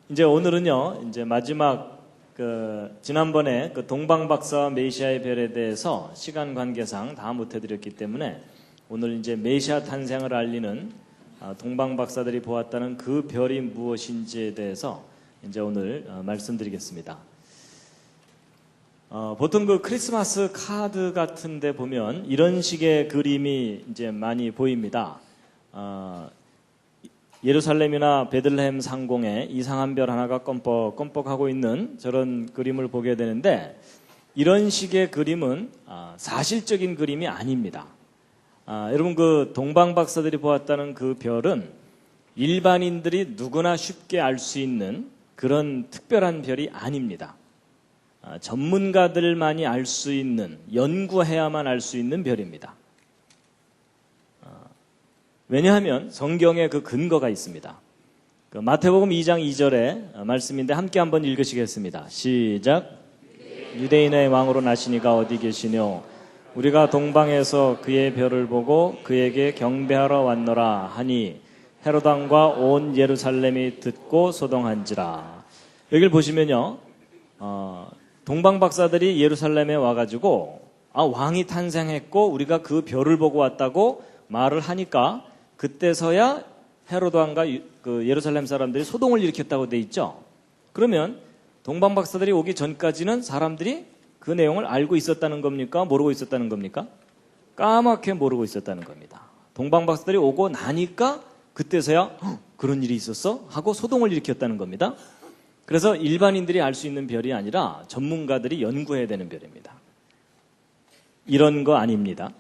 이제 오늘은요, 이제 마지막 지난번에 동방박사와 메시아의 별에 대해서 시간 관계상 다 못해드렸기 때문에 오늘 이제 메시아 탄생을 알리는 동방박사들이 보았다는 그 별이 무엇인지에 대해서 이제 오늘 말씀드리겠습니다. 보통 그 크리스마스 카드 같은 데 보면 이런 식의 그림이 이제 많이 보입니다. 예루살렘이나 베들레헴 상공에 이상한 별 하나가 껌뻑껌뻑하고 있는 저런 그림을 보게 되는데, 이런 식의 그림은 사실적인 그림이 아닙니다. 여러분, 그 동방박사들이 보았다는 그 별은 일반인들이 누구나 쉽게 알 수 있는 그런 특별한 별이 아닙니다. 전문가들만이 알 수 있는, 연구해야만 알 수 있는 별입니다. 왜냐하면 성경에 그 근거가 있습니다. 마태복음 2장 2절의 말씀인데 함께 한번 읽으시겠습니다. 시작. 유대인의 왕으로 나시니가 어디 계시뇨? 우리가 동방에서 그의 별을 보고 그에게 경배하러 왔노라 하니 헤롯 왕과 온 예루살렘이 듣고 소동한지라. 여기를 보시면요, 동방박사들이 예루살렘에 와가지고 왕이 탄생했고 우리가 그 별을 보고 왔다고 말을 하니까 그때서야 헤롯 왕과 그 예루살렘 사람들이 소동을 일으켰다고 돼 있죠. 그러면 동방박사들이 오기 전까지는 사람들이 그 내용을 알고 있었다는 겁니까? 모르고 있었다는 겁니까? 까맣게 모르고 있었다는 겁니다. 동방박사들이 오고 나니까 그때서야 그런 일이 있었어? 하고 소동을 일으켰다는 겁니다. 그래서 일반인들이 알 수 있는 별이 아니라 전문가들이 연구해야 되는 별입니다. 이런 거 아닙니다.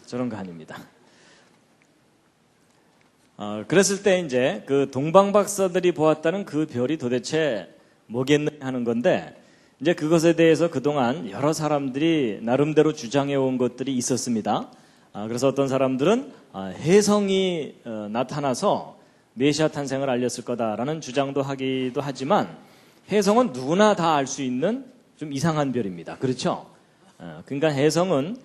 저런 거 아닙니다. 그랬을 때 이제 그 동방박사들이 보았다는 그 별이 도대체 뭐겠느냐 하는 건데, 이제 그것에 대해서 그동안 여러 사람들이 나름대로 주장해 온 것들이 있었습니다. 그래서 어떤 사람들은 혜성이 나타나서 메시아 탄생을 알렸을 거다라는 주장도 하기도 하지만, 혜성은 누구나 다 알 수 있는 좀 이상한 별입니다. 그렇죠? 그러니까 혜성은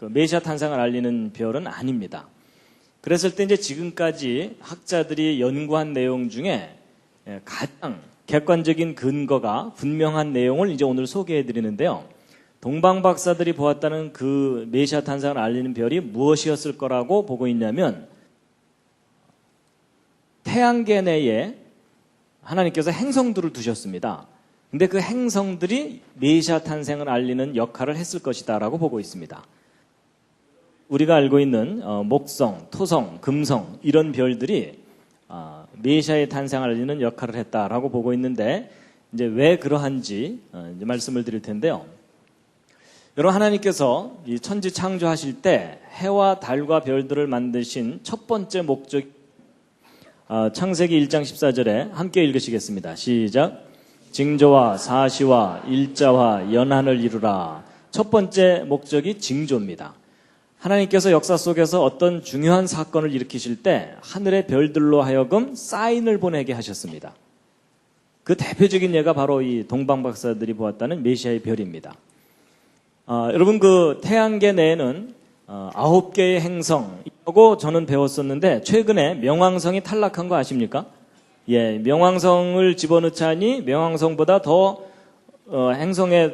메시아 탄생을 알리는 별은 아닙니다. 그랬을 때 이제 지금까지 학자들이 연구한 내용 중에 가장 객관적인 근거가 분명한 내용을 이제 오늘 소개해 드리는데요. 동방박사들이 보았다는 그 메시아 탄생을 알리는 별이 무엇이었을 거라고 보고 있냐면, 태양계 내에 하나님께서 행성들을 두셨습니다. 근데 그 행성들이 메시아 탄생을 알리는 역할을 했을 것이다 라고 보고 있습니다. 우리가 알고 있는 목성, 토성, 금성 이런 별들이 메시아의 탄생을 알리는 역할을 했다라고 보고 있는데, 이제 왜 그러한지 이제 말씀을 드릴 텐데요. 여러분, 하나님께서 이 천지 창조하실 때 해와 달과 별들을 만드신 첫 번째 목적, 창세기 1장 14절에 함께 읽으시겠습니다. 시작. 징조와 사시와 일자와 연한을 이루라. 첫 번째 목적이 징조입니다. 하나님께서 역사 속에서 어떤 중요한 사건을 일으키실 때 하늘의 별들로 하여금 사인을 보내게 하셨습니다. 그 대표적인 예가 바로 이 동방박사들이 보았다는 메시아의 별입니다. 여러분, 그 태양계 내에는 9개의 행성이라고 저는 배웠었는데, 최근에 명왕성이 탈락한 거 아십니까? 예, 명왕성을 집어넣자니 명왕성보다 더 행성에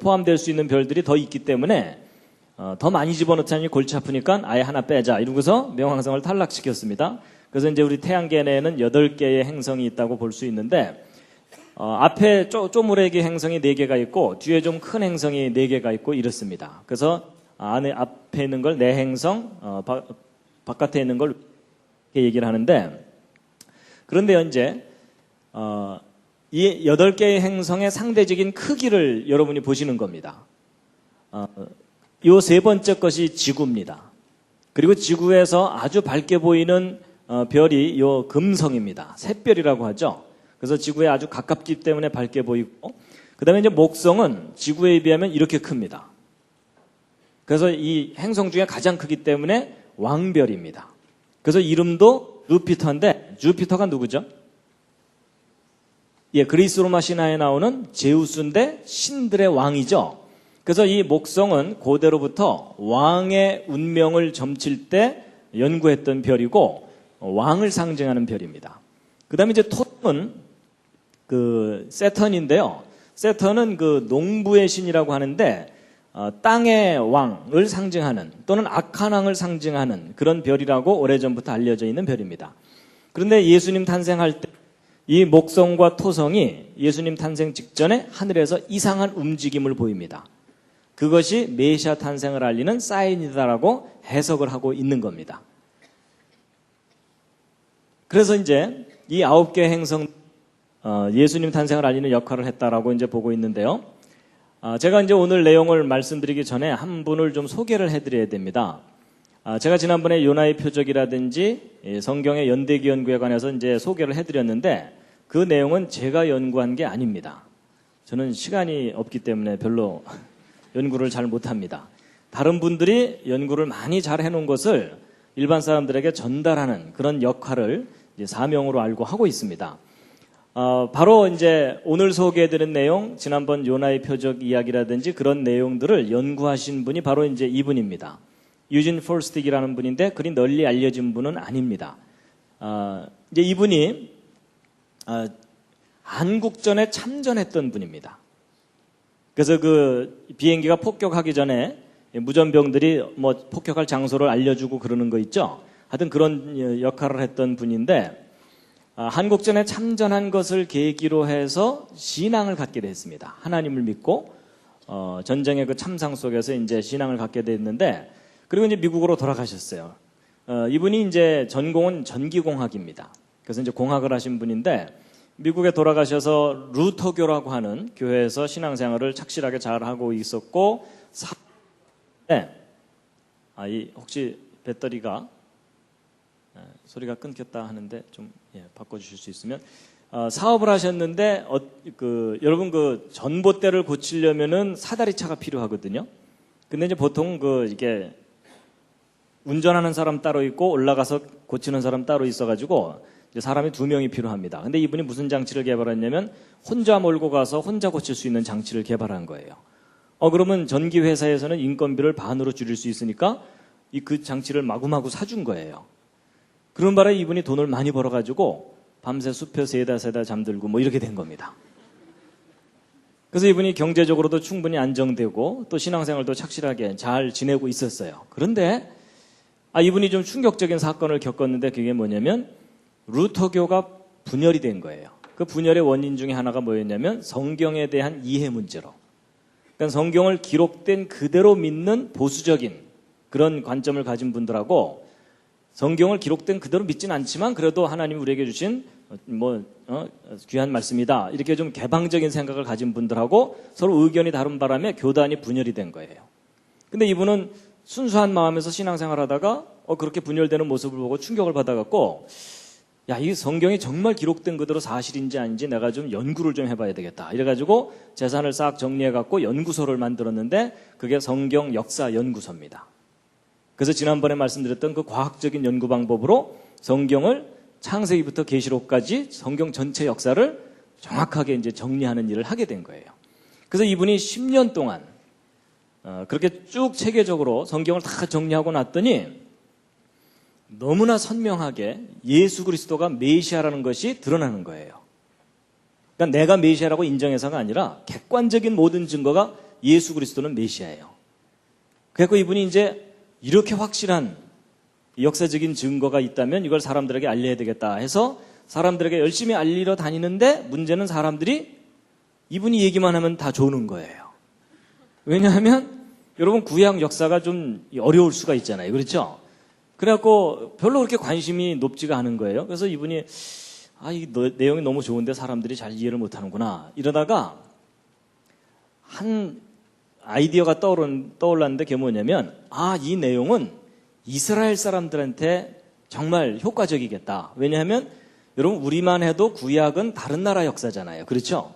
포함될 수 있는 별들이 더 있기 때문에 더 많이 집어넣자니 골치 아프니까 아예 하나 빼자 이러고서 명왕성을 탈락시켰습니다. 그래서 이제 우리 태양계 내에는 8개의 행성이 있다고 볼 수 있는데, 앞에 쪼무레기 행성이 4개가 있고 뒤에 좀 큰 행성이 4개가 있고 이렇습니다. 그래서 앞에 있는 걸 내행성, 바깥에 있는 걸 이렇게 얘기를 하는데, 그런데 이제 이 8개의 행성의 상대적인 크기를 여러분이 보시는 겁니다. 요 세 번째 것이 지구입니다. 그리고 지구에서 아주 밝게 보이는 별이 요 금성입니다. 샛별이라고 하죠. 그래서 지구에 아주 가깝기 때문에 밝게 보이고, 그 다음에 이제 목성은 지구에 비하면 이렇게 큽니다. 그래서 이 행성 중에 가장 크기 때문에 왕별입니다. 그래서 이름도 주피터인데, 주피터가 누구죠? 예, 그리스 로마 신화에 나오는 제우스인데 신들의 왕이죠. 그래서 이 목성은 고대로부터 왕의 운명을 점칠 때 연구했던 별이고 왕을 상징하는 별입니다. 그 다음에 이제 토는 그 세턴인데요. 세턴은 그 농부의 신이라고 하는데 땅의 왕을 상징하는 또는 악한 왕을 상징하는 그런 별이라고 오래전부터 알려져 있는 별입니다. 그런데 예수님 탄생할 때 이 목성과 토성이 예수님 탄생 직전에 하늘에서 이상한 움직임을 보입니다. 그것이 메시아 탄생을 알리는 사인이다라고 해석을 하고 있는 겁니다. 그래서 이제 이 9개의 행성 예수님 탄생을 알리는 역할을 했다라고 이제 보고 있는데요. 제가 이제 오늘 내용을 말씀드리기 전에 한 분을 좀 소개를 해드려야 됩니다. 제가 지난번에 요나의 표적이라든지 성경의 연대기 연구에 관해서 이제 소개를 해드렸는데 그 내용은 제가 연구한 게 아닙니다. 저는 시간이 없기 때문에 별로 연구를 잘 못합니다. 다른 분들이 연구를 많이 잘 해놓은 것을 일반 사람들에게 전달하는 그런 역할을 이제 사명으로 알고 하고 있습니다. 바로 이제 오늘 소개해드린 내용, 지난번 요나의 표적 이야기라든지 그런 내용들을 연구하신 분이 바로 이제 이분입니다. 유진 폴스틱이라는 분인데 그리 널리 알려진 분은 아닙니다. 이제 이분이 한국전에 참전했던 분입니다. 그래서 그 비행기가 폭격하기 전에 무전병들이 뭐 폭격할 장소를 알려주고 그러는 거 있죠. 하여튼 그런 역할을 했던 분인데 한국전에 참전한 것을 계기로 해서 신앙을 갖게 됐습니다. 하나님을 믿고 전쟁의 그 참상 속에서 이제 신앙을 갖게 됐는데 그리고 이제 미국으로 돌아가셨어요. 이분이 이제 전공은 전기공학입니다. 그래서 이제 공학을 하신 분인데 미국에 돌아가셔서 루터교라고 하는 교회에서 신앙생활을 착실하게 잘 하고 있었고, 혹시 배터리가 소리가 끊겼다 하는데 좀 바꿔주실 수 있으면 사업을 하셨는데 여러분 그 전봇대를 고치려면은 사다리차가 필요하거든요. 근데 이제 보통 이게 운전하는 사람 따로 있고 올라가서 고치는 사람 따로 있어가지고 이제 사람이 2명이 필요합니다. 근데 이분이 무슨 장치를 개발했냐면 혼자 몰고 가서 혼자 고칠 수 있는 장치를 개발한 거예요. 그러면 전기 회사에서는 인건비를 반으로 줄일 수 있으니까 그 장치를 마구마구 사준 거예요. 그런 바람에 이분이 돈을 많이 벌어가지고 밤새 숲에 세다 잠들고 뭐 이렇게 된 겁니다. 그래서 이분이 경제적으로도 충분히 안정되고 또 신앙생활도 착실하게 잘 지내고 있었어요. 그런데 이분이 좀 충격적인 사건을 겪었는데 그게 뭐냐면 루터교가 분열이 된 거예요. 그 분열의 원인 중에 하나가 뭐였냐면 성경에 대한 이해 문제로. 그러니까 성경을 기록된 그대로 믿는 보수적인 그런 관점을 가진 분들하고 성경을 기록된 그대로 믿진 않지만 그래도 하나님이 우리에게 주신 귀한 말씀이다. 이렇게 좀 개방적인 생각을 가진 분들하고 서로 의견이 다른 바람에 교단이 분열이 된 거예요. 근데 이분은 순수한 마음에서 신앙생활 하다가 그렇게 분열되는 모습을 보고 충격을 받아갖고 이 성경이 정말 기록된 그대로 사실인지 아닌지 내가 좀 연구를 좀 해봐야 되겠다. 이래가지고 재산을 싹 정리해갖고 연구소를 만들었는데 그게 성경 역사 연구소입니다. 그래서 지난번에 말씀드렸던 그 과학적인 연구 방법으로 성경을 창세기부터 계시록까지 성경 전체 역사를 정확하게 이제 정리하는 일을 하게 된 거예요. 그래서 이분이 10년 동안 그렇게 쭉 체계적으로 성경을 다 정리하고 났더니 너무나 선명하게 예수 그리스도가 메시아라는 것이 드러나는 거예요. 그러니까 내가 메시아라고 인정해서가 아니라 객관적인 모든 증거가 예수 그리스도는 메시아예요. 그래서 이분이 이제 이렇게 확실한 역사적인 증거가 있다면 이걸 사람들에게 알려야 되겠다 해서 사람들에게 열심히 알리러 다니는데 문제는 사람들이 이분이 얘기만 하면 다 조는 거예요. 왜냐하면 여러분 구약 역사가 좀 어려울 수가 있잖아요. 그렇죠? 그래갖고 별로 그렇게 관심이 높지가 않은 거예요. 그래서 이분이 이 내용이 너무 좋은데 사람들이 잘 이해를 못하는구나 이러다가 한 아이디어가 떠올랐는데 그게 뭐냐면 이 내용은 이스라엘 사람들한테 정말 효과적이겠다. 왜냐하면 여러분 우리만 해도 구약은 다른 나라 역사잖아요. 그렇죠?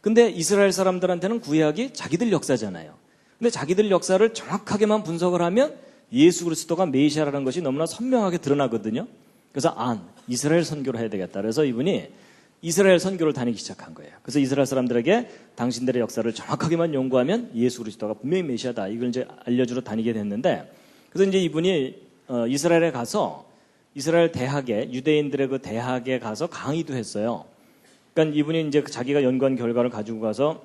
근데 이스라엘 사람들한테는 구약이 자기들 역사잖아요. 근데 자기들 역사를 정확하게만 분석을 하면 예수 그리스도가 메시아라는 것이 너무나 선명하게 드러나거든요. 그래서 이스라엘 선교를 해야 되겠다. 그래서 이분이 이스라엘 선교를 다니기 시작한 거예요. 그래서 이스라엘 사람들에게 당신들의 역사를 정확하게만 연구하면 예수 그리스도가 분명히 메시아다. 이걸 이제 알려주러 다니게 됐는데 그래서 이제 이분이 이스라엘에 가서 이스라엘 대학에, 유대인들의 그 대학에 가서 강의도 했어요. 그러니까 이분이 이제 자기가 연구한 결과를 가지고 가서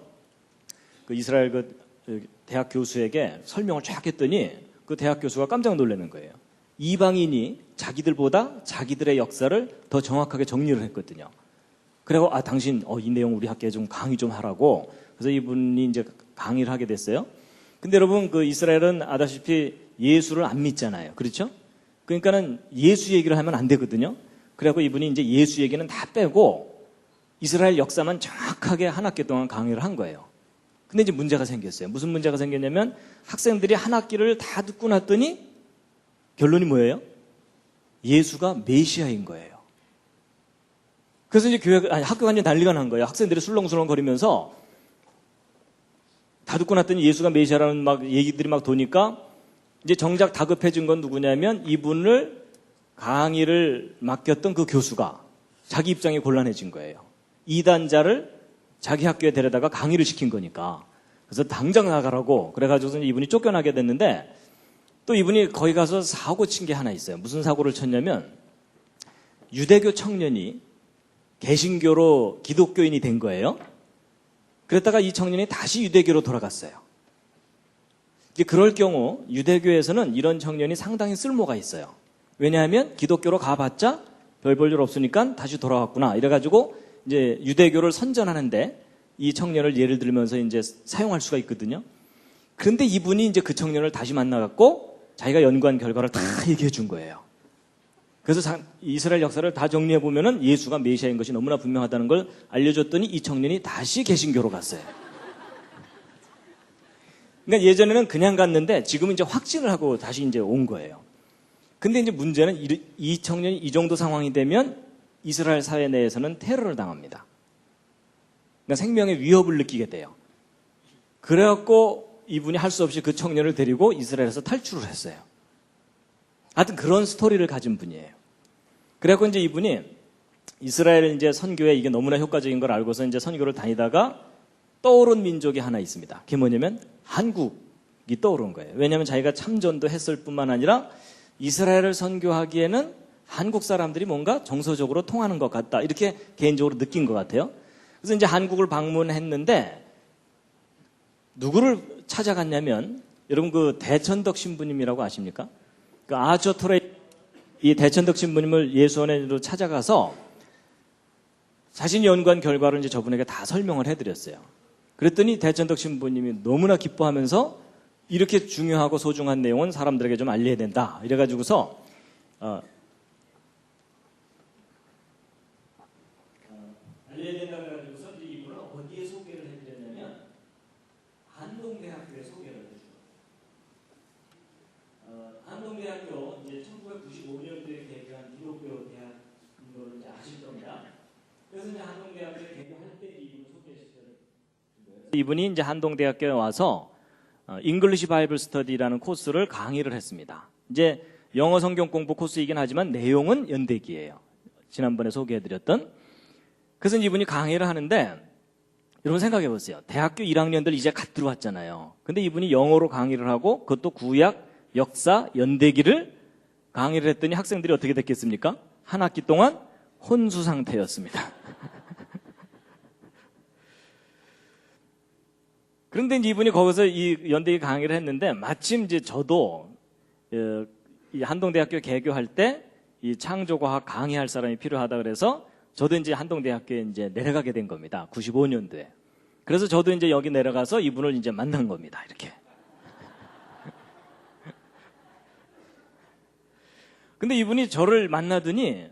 그 이스라엘 그 대학 교수에게 설명을 쫙 했더니 그 대학 교수가 깜짝 놀라는 거예요. 이방인이 자기들보다 자기들의 역사를 더 정확하게 정리를 했거든요. 그리고 당신 이 내용 우리 학교에 좀 강의 좀 하라고. 그래서 이분이 이제 강의를 하게 됐어요. 근데 여러분 그 이스라엘은 아다시피 예수를 안 믿잖아요. 그렇죠? 그러니까는 예수 얘기를 하면 안 되거든요. 그래갖고 이분이 이제 예수 얘기는 다 빼고 이스라엘 역사만 정확하게 한 학기 동안 강의를 한 거예요. 근데 이제 문제가 생겼어요. 무슨 문제가 생겼냐면 학생들이 한 학기를 다 듣고 났더니 결론이 뭐예요? 예수가 메시아인 거예요. 그래서 이제 학교가 완전 난리가 난 거예요. 학생들이 술렁술렁 거리면서 다 듣고 났더니 예수가 메시아라는 막 얘기들이 막 도니까 이제 정작 다급해진 건 누구냐면 이분을 강의를 맡겼던 그 교수가 자기 입장이 곤란해진 거예요. 이단자를 자기 학교에 데려다가 강의를 시킨 거니까. 그래서 당장 나가라고 그래가지고 이분이 쫓겨나게 됐는데 또 이분이 거기 가서 사고 친 게 하나 있어요. 무슨 사고를 쳤냐면 유대교 청년이 개신교로 기독교인이 된 거예요. 그랬다가 이 청년이 다시 유대교로 돌아갔어요. 이제 그럴 경우 유대교에서는 이런 청년이 상당히 쓸모가 있어요. 왜냐하면 기독교로 가봤자 별 볼 일 없으니까 다시 돌아왔구나. 이래가지고 이제 유대교를 선전하는데 이 청년을 예를 들면서 이제 사용할 수가 있거든요. 그런데 이분이 이제 그 청년을 다시 만나갖고 자기가 연구한 결과를 다 얘기해 준 거예요. 그래서 이스라엘 역사를 다 정리해 보면은 예수가 메시아인 것이 너무나 분명하다는 걸 알려줬더니 이 청년이 다시 개신교로 갔어요. 그러니까 예전에는 그냥 갔는데 지금은 이제 확진을 하고 다시 이제 온 거예요. 근데 이제 문제는 이 청년이 이 정도 상황이 되면 이스라엘 사회 내에서는 테러를 당합니다. 그러니까 생명의 위협을 느끼게 돼요. 그래갖고 이분이 할 수 없이 그 청년을 데리고 이스라엘에서 탈출을 했어요. 하여튼 그런 스토리를 가진 분이에요. 그래갖고 이제 이분이 이스라엘 이제 선교에 이게 너무나 효과적인 걸 알고서 이제 선교를 다니다가 떠오른 민족이 하나 있습니다. 그게 뭐냐면 한국이 떠오른 거예요. 왜냐하면 자기가 참전도 했을 뿐만 아니라 이스라엘을 선교하기에는 한국 사람들이 뭔가 정서적으로 통하는 것 같다. 이렇게 개인적으로 느낀 것 같아요. 그래서 이제 한국을 방문했는데 누구를 찾아갔냐면 여러분 그 대천덕 신부님이라고 아십니까? 그 아처 토레 이 대천덕 신부님을 예수원으로 찾아가서 자신이 연구한 결과를 이제 저분에게 다 설명을 해드렸어요. 그랬더니 대천덕 신부님이 너무나 기뻐하면서 이렇게 중요하고 소중한 내용은 사람들에게 좀 알려야 된다. 이래가지고서 알려야 된다 그래가지고서 이분을 어디에 소개를 해드렸냐면 한동대학교에 소개를 해주고 한동대학교 이제 1995년도에 개교한 기독교 대학인 걸 이제 아실 겁니다. 그래서 이제 한동대학교에 개교할 때 이분을 소개시켜준 거예요. 이분이 이제 한동대학교에 와서 잉글리시 바이블 스터디라는 코스를 강의를 했습니다. 이제 영어 성경 공부 코스이긴 하지만 내용은 연대기예요. 지난번에 소개해드렸던. 그래서 이분이 강의를 하는데 여러분 생각해 보세요. 대학교 1학년들 이제 갓 들어왔잖아요. 근데 이분이 영어로 강의를 하고 그것도 구약, 역사, 연대기를 강의를 했더니 학생들이 어떻게 됐겠습니까? 한 학기 동안 혼수 상태였습니다. 그런데 이제 이분이 거기서 이 연대기 강의를 했는데 마침 이제 저도 이 한동대학교 개교할 때 이 창조과학 강의할 사람이 필요하다 그래서 저도 이제 한동대학교에 이제 내려가게 된 겁니다. 95년도에. 그래서 저도 이제 여기 내려가서 이분을 이제 만난 겁니다. 이렇게. 근데 이분이 저를 만나더니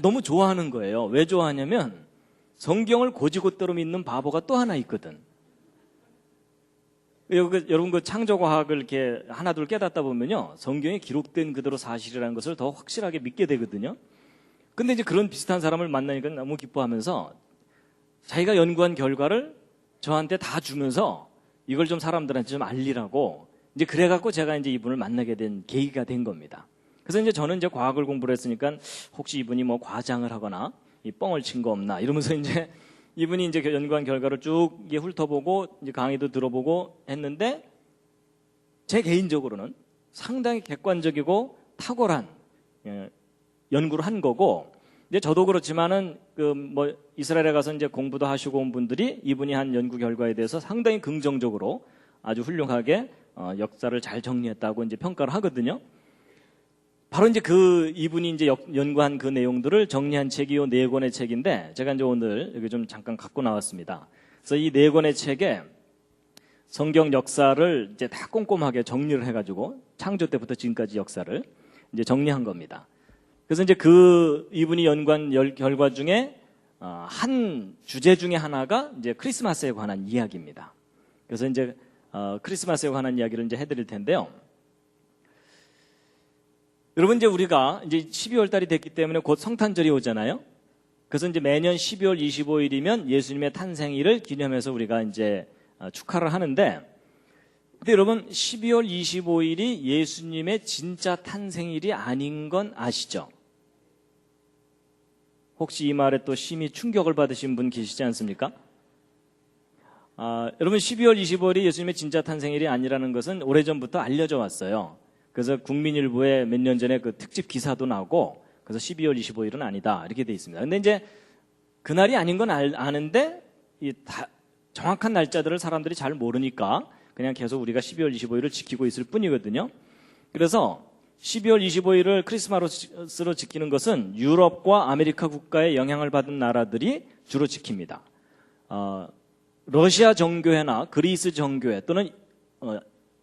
너무 좋아하는 거예요. 왜 좋아하냐면 성경을 고지고대로 믿는 바보가 또 하나 있거든. 여러분 그 창조과학을 이렇게 하나둘 깨닫다 보면요. 성경에 기록된 그대로 사실이라는 것을 더 확실하게 믿게 되거든요. 근데 이제 그런 비슷한 사람을 만나니까 너무 기뻐하면서 자기가 연구한 결과를 저한테 다 주면서 이걸 좀 사람들한테 좀 알리라고 이제 그래갖고 제가 이제 이분을 만나게 된 계기가 된 겁니다. 그래서 이제 저는 이제 과학을 공부를 했으니까 혹시 이분이 뭐 과장을 하거나 이 뻥을 친 거 없나 이러면서 이제 이분이 이제 연구한 결과를 쭉 훑어보고 이제 강의도 들어보고 했는데 제 개인적으로는 상당히 객관적이고 탁월한 연구를 한 거고, 이제 저도 그렇지만은 그 뭐 이스라엘에 가서 이제 공부도 하시고 온 분들이 이분이 한 연구 결과에 대해서 상당히 긍정적으로 아주 훌륭하게 역사를 잘 정리했다고 이제 평가를 하거든요. 바로 이제 그 이분이 이제 연구한 그 내용들을 정리한 책이 요 네 권의 책인데, 제가 이제 오늘 여기 좀 잠깐 갖고 나왔습니다. 그래서 이 네 권의 책에 성경 역사를 이제 다 꼼꼼하게 정리를 해가지고 창조 때부터 지금까지 역사를 이제 정리한 겁니다. 그래서 이제 그 이분이 연구한 결과 중에 한 주제 중에 하나가 이제 크리스마스에 관한 이야기입니다. 그래서 이제 크리스마스에 관한 이야기를 이제 해드릴 텐데요. 여러분, 이제 우리가 이제 12월 달이 됐기 때문에 곧 성탄절이 오잖아요. 그래서 이제 매년 12월 25일이면 예수님의 탄생일을 기념해서 우리가 이제 축하를 하는데, 근데 여러분 12월 25일이 예수님의 진짜 탄생일이 아닌 건 아시죠? 혹시 이 말에 또 심히 충격을 받으신 분 계시지 않습니까? 여러분 12월 25일이 예수님의 진짜 탄생일이 아니라는 것은 오래전부터 알려져 왔어요. 그래서 국민일보에 몇 년 전에 그 특집 기사도 나오고, 그래서 12월 25일은 아니다 이렇게 돼 있습니다. 근데 이제 그날이 아닌 건 아는데 정확한 날짜들을 사람들이 잘 모르니까 그냥 계속 우리가 12월 25일을 지키고 있을 뿐이거든요. 그래서 12월 25일을 크리스마스로 지키는 것은 유럽과 아메리카 국가의 영향을 받은 나라들이 주로 지킵니다. 러시아 정교회나 그리스 정교회 또는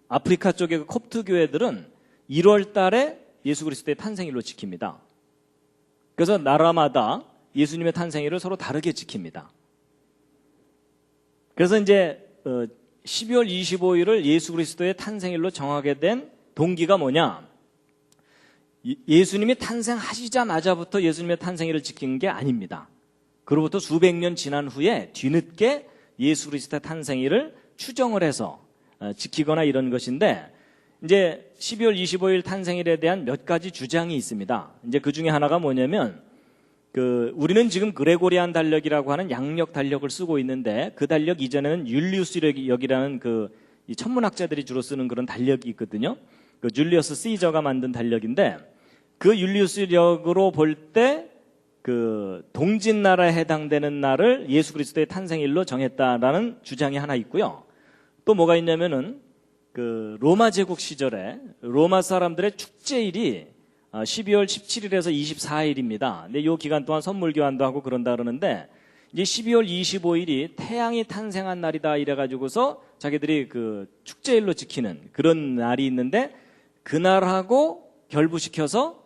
아프리카 쪽의 그 콥트 교회들은 1월 달에 예수 그리스도의 탄생일로 지킵니다. 그래서 나라마다 예수님의 탄생일을 서로 다르게 지킵니다. 그래서 이제 12월 25일을 예수 그리스도의 탄생일로 정하게 된 동기가 뭐냐? 예수님이 탄생하시자마자부터 예수님의 탄생일을 지킨 게 아닙니다. 그로부터 수백 년 지난 후에 뒤늦게 예수 그리스도의 탄생일을 추정을 해서 지키거나 이런 것인데, 이제 12월 25일 탄생일에 대한 몇 가지 주장이 있습니다. 이제 그 중에 하나가 뭐냐면, 우리는 지금 그레고리안 달력이라고 하는 양력 달력을 쓰고 있는데, 그 달력 이전에는 율리우스력이라는 이 천문학자들이 주로 쓰는 그런 달력이 있거든요. 그 줄리어스 시저가 만든 달력인데, 그 율리우스력으로 볼 때 동짓나라에 해당되는 날을 예수 그리스도의 탄생일로 정했다라는 주장이 하나 있고요. 또 뭐가 있냐면은 로마 제국 시절에 로마 사람들의 축제일이 12월 17일에서 24일입니다. 근데 이 기간 동안 선물 교환도 하고 그런다 그러는데, 이제 12월 25일이 태양이 탄생한 날이다 이래가지고서 자기들이 축제일로 지키는 그런 날이 있는데, 그날하고 결부시켜서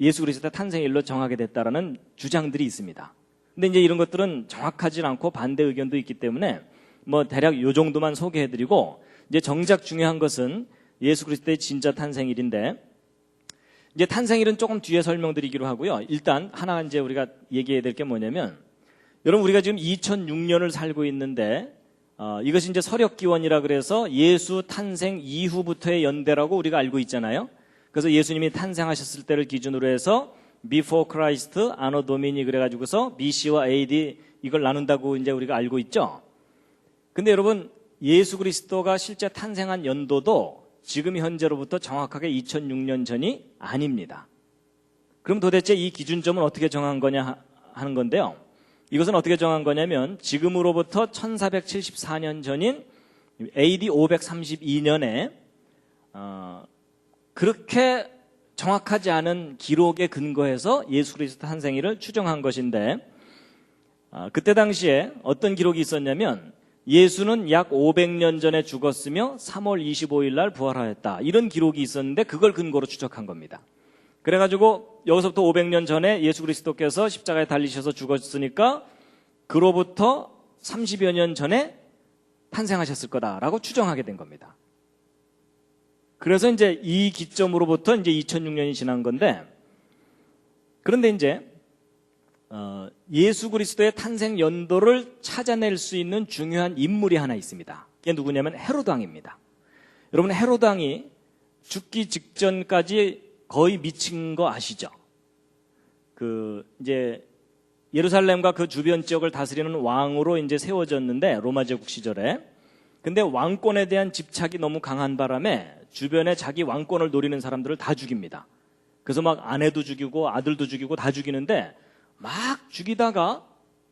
예수 그리스도의 탄생일로 정하게 됐다라는 주장들이 있습니다. 근데 이제 이런 것들은 정확하지 않고 반대 의견도 있기 때문에 뭐 대략 요 정도만 소개해드리고, 이제 정작 중요한 것은 예수 그리스도의 진짜 탄생일인데, 이제 탄생일은 조금 뒤에 설명드리기로 하고요. 일단 하나 이제 우리가 얘기해야 될 게 뭐냐면, 여러분 우리가 지금 2006년을 살고 있는데, 이것이 이제 서력기원이라 그래서 예수 탄생 이후부터의 연대라고 우리가 알고 있잖아요. 그래서 예수님이 탄생하셨을 때를 기준으로 해서 Before Christ, Anno Domini 그래가지고서 BC와 AD 이걸 나눈다고 이제 우리가 알고 있죠. 근데 여러분 예수 그리스도가 실제 탄생한 연도도 지금 현재로부터 정확하게 2006년 전이 아닙니다. 그럼 도대체 이 기준점은 어떻게 정한 거냐 하는 건데요. 이것은 어떻게 정한 거냐면, 지금으로부터 1474년 전인 AD 532년에 그렇게 정확하지 않은 기록에 근거해서 예수 그리스도 탄생일을 추정한 것인데, 그때 당시에 어떤 기록이 있었냐면, 예수는 약 500년 전에 죽었으며 3월 25일 날 부활하였다, 이런 기록이 있었는데 그걸 근거로 추적한 겁니다. 그래가지고 여기서부터 500년 전에 예수 그리스도께서 십자가에 달리셔서 죽었으니까 그로부터 30여 년 전에 탄생하셨을 거다라고 추정하게 된 겁니다. 그래서 이제 이 기점으로부터 이제 2006년이 지난 건데, 그런데 이제 예수 그리스도의 탄생 연도를 찾아낼 수 있는 중요한 인물이 하나 있습니다. 이게 누구냐면 헤로드 왕입니다. 여러분 헤로드 왕이 죽기 직전까지 거의 미친 거 아시죠? 이제 예루살렘과 그 주변 지역을 다스리는 왕으로 이제 세워졌는데, 로마 제국 시절에. 근데 왕권에 대한 집착이 너무 강한 바람에 주변에 자기 왕권을 노리는 사람들을 다 죽입니다. 그래서 막 아내도 죽이고 아들도 죽이고 다 죽이는데 막 죽이다가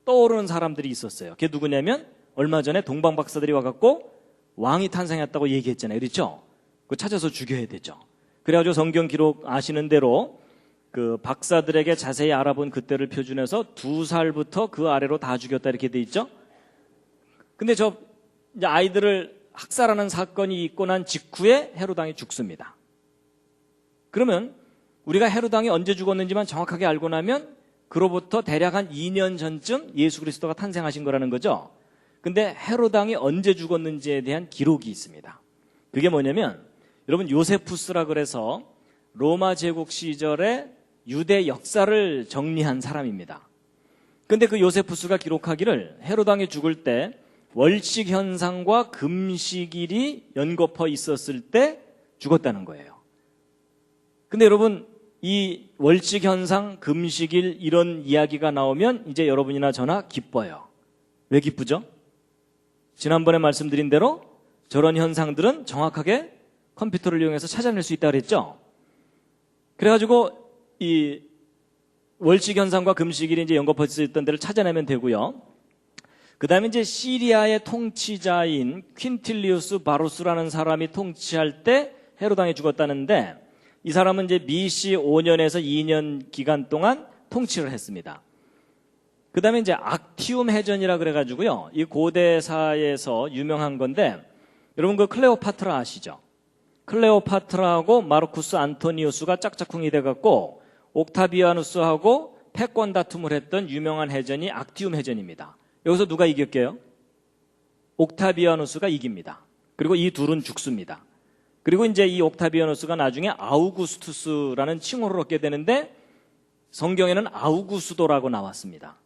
떠오르는 사람들이 있었어요. 그게 누구냐면 얼마 전에 동방 박사들이 와갖고 왕이 탄생했다고 얘기했잖아요. 그렇죠? 그거 찾아서 죽여야 되죠. 그래가지고 성경 기록 아시는 대로 그 박사들에게 자세히 알아본 그때를 표준해서 2살부터 그 아래로 다 죽였다 이렇게 돼 있죠. 근데 저 이제 아이들을 학살하는 사건이 있고 난 직후에 헤롯 왕이 죽습니다. 그러면 우리가 헤롯 왕이 언제 죽었는지만 정확하게 알고 나면 그로부터 대략 한 2년 전쯤 예수 그리스도가 탄생하신 거라는 거죠. 근데 헤롯 왕이 언제 죽었는지에 대한 기록이 있습니다. 그게 뭐냐면 여러분 요세푸스라 그래서 로마 제국 시절에 유대 역사를 정리한 사람입니다. 근데 그 요세푸스가 기록하기를 헤롯 왕이 죽을 때 월식 현상과 금식일이 연거푸 있었을 때 죽었다는 거예요. 근데 여러분 이 월식 현상, 금식일 이런 이야기가 나오면 이제 여러분이나 저나 기뻐요. 왜 기쁘죠? 지난번에 말씀드린 대로 저런 현상들은 정확하게 컴퓨터를 이용해서 찾아낼 수 있다고 그랬죠? 그래가지고 이 월식 현상과 금식일이 이제 연거푸 있었던 데를 찾아내면 되고요. 그 다음에 이제 시리아의 통치자인 퀸틸리우스 바루스라는 사람이 통치할 때 헤롯 왕이 죽었다는데 이 사람은 이제 BC 5년에서 2년 기간 동안 통치를 했습니다. 그 다음에 이제 악티움 해전이라 그래가지고요. 이 고대사에서 유명한 건데 여러분 그 클레오파트라 아시죠? 클레오파트라하고 마르쿠스 안토니우스가 짝짝꿍이 돼갖고 옥타비아누스하고 패권 다툼을 했던 유명한 해전이 악티움 해전입니다. 여기서 누가 이겼게요? 옥타비아누스가 이깁니다. 그리고 이 둘은 죽습니다. 그리고 이제 이 옥타비아누스가 나중에 아우구스투스라는 칭호를 얻게 되는데 성경에는 아우구스도라고 나왔습니다.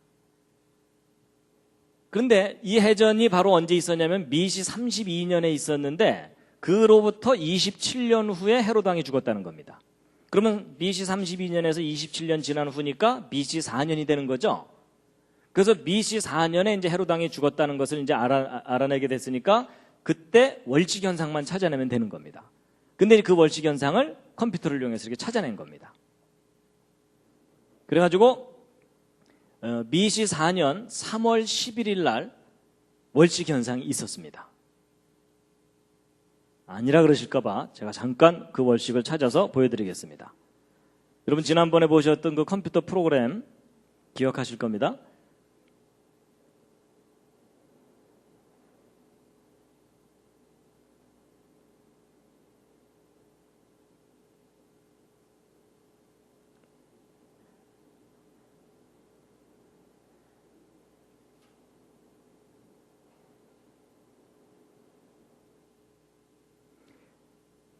그런데 이 해전이 바로 언제 있었냐면 BC 32년에 있었는데 그로부터 27년 후에 헤롯 왕이 죽었다는 겁니다. 그러면 BC 32년에서 27년 지난 후니까 BC 4년이 되는 거죠. 그래서 BC 4년에 이제 헤롯 왕이 죽었다는 것을 이제 알아내게 됐으니까 그때 월식 현상만 찾아내면 되는 겁니다. 근데 그 월식 현상을 컴퓨터를 이용해서 이렇게 찾아낸 겁니다. 그래가지고 BC 4년 3월 11일 날 월식 현상이 있었습니다. 아니라 그러실까봐 제가 잠깐 그 월식을 찾아서 보여드리겠습니다. 여러분 지난번에 보셨던 그 컴퓨터 프로그램 기억하실 겁니다.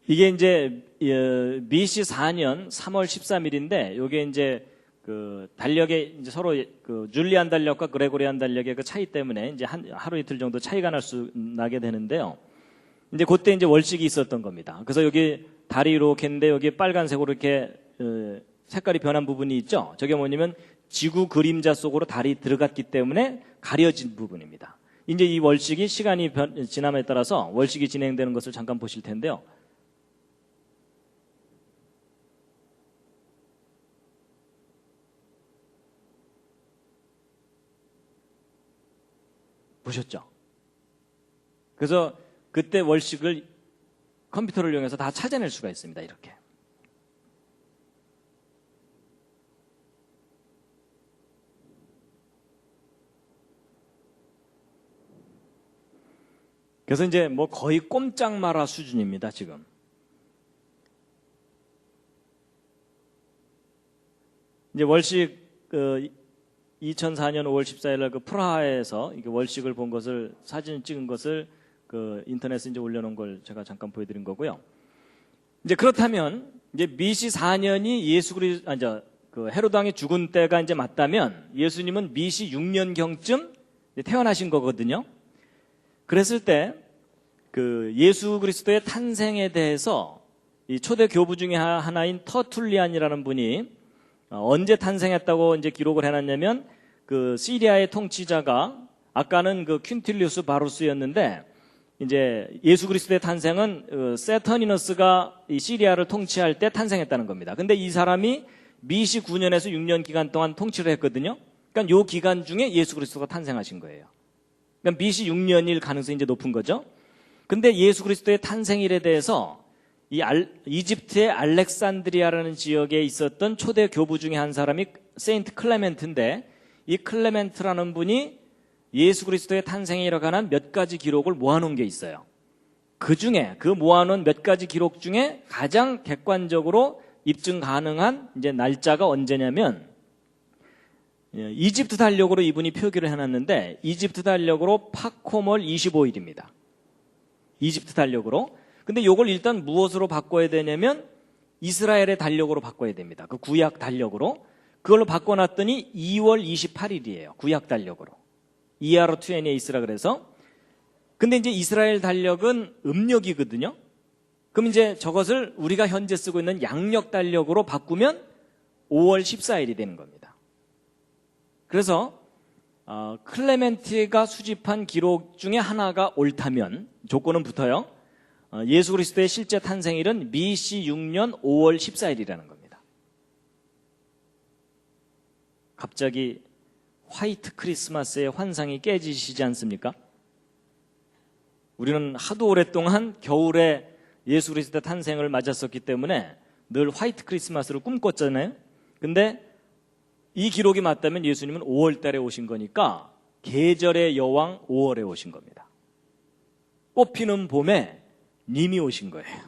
이게 이제 BC 4년 3월 13일인데 이게 이제 그 달력에 이제 서로 그 줄리안 달력과 그레고리안 달력의 그 차이 때문에 이제 하루 이틀 정도 차이가 나게 되는데요. 이제 그때 이제 월식이 있었던 겁니다. 그래서 여기 달이 이렇게 있는데 여기 빨간색으로 이렇게 색깔이 변한 부분이 있죠. 저게 뭐냐면 지구 그림자 속으로 달이 들어갔기 때문에 가려진 부분입니다. 이제 이 월식이 시간이 지남에 따라서 월식이 진행되는 것을 잠깐 보실 텐데요. 보셨죠? 그래서 그때 월식을 컴퓨터를 이용해서 다 찾아낼 수가 있습니다. 이렇게. 그래서 이제 뭐 거의 꼼짝 마라 수준입니다. 지금. 이제 월식 2004년 5월 14일 날 그 프라하에서 이게 월식을 본 것을 사진 찍은 것을 그 인터넷에 이제 올려놓은 걸 제가 잠깐 보여드린 거고요. 이제 그렇다면 이제 BC 4년이 그 헤롯 왕이 죽은 때가 이제 맞다면 예수님은 BC 6년 경쯤 태어나신 거거든요. 그랬을 때 그 예수 그리스도의 탄생에 대해서 이 초대 교부 중에 하나인 터툴리안이라는 분이 언제 탄생했다고 이제 기록을 해놨냐면 그 시리아의 통치자가 아까는 그 퀸틸리우스 바루스였는데 이제 예수 그리스도의 탄생은 세터니너스가 이 시리아를 통치할 때 탄생했다는 겁니다. 근데 이 사람이 BC 9년에서 6년 기간 동안 통치를 했거든요. 그러니까 요 기간 중에 예수 그리스도가 탄생하신 거예요. 그러니까 BC 6년일 가능성이 이제 높은 거죠. 근데 예수 그리스도의 탄생일에 대해서 이집트의 알렉산드리아라는 지역에 있었던 초대 교부 중에 한 사람이 세인트 클레멘트인데, 이 클레멘트라는 분이 예수 그리스도의 탄생에 관한 몇 가지 기록을 모아놓은 게 있어요. 그 중에 그 모아놓은 몇 가지 기록 중에 가장 객관적으로 입증 가능한 이제 날짜가 언제냐면, 이집트 달력으로 이분이 표기를 해놨는데, 이집트 달력으로 파코몰 25일입니다. 이집트 달력으로. 근데 이걸 일단 무엇으로 바꿔야 되냐면 이스라엘의 달력으로 바꿔야 됩니다. 그 구약 달력으로. 그걸로 바꿔놨더니 2월 28일이에요. 구약 달력으로. 이하로 투엔에 있으라 그래서. 근데 이제 이스라엘 달력은 음력이거든요. 그럼 이제 저것을 우리가 현재 쓰고 있는 양력 달력으로 바꾸면 5월 14일이 되는 겁니다. 그래서 클레멘트가 수집한 기록 중에 하나가 옳다면, 조건은 붙어요. 예수 그리스도의 실제 탄생일은 BC 6년 5월 14일이라는 겁니다. 갑자기 화이트 크리스마스의 환상이 깨지시지 않습니까? 우리는 하도 오랫동안 겨울에 예수 그리스도의 탄생을 맞았었기 때문에 늘 화이트 크리스마스를 꿈꿨잖아요. 근데 이 기록이 맞다면 예수님은 5월 달에 오신 거니까 계절의 여왕 5월에 오신 겁니다. 꽃피는 봄에 님이 오신 거예요.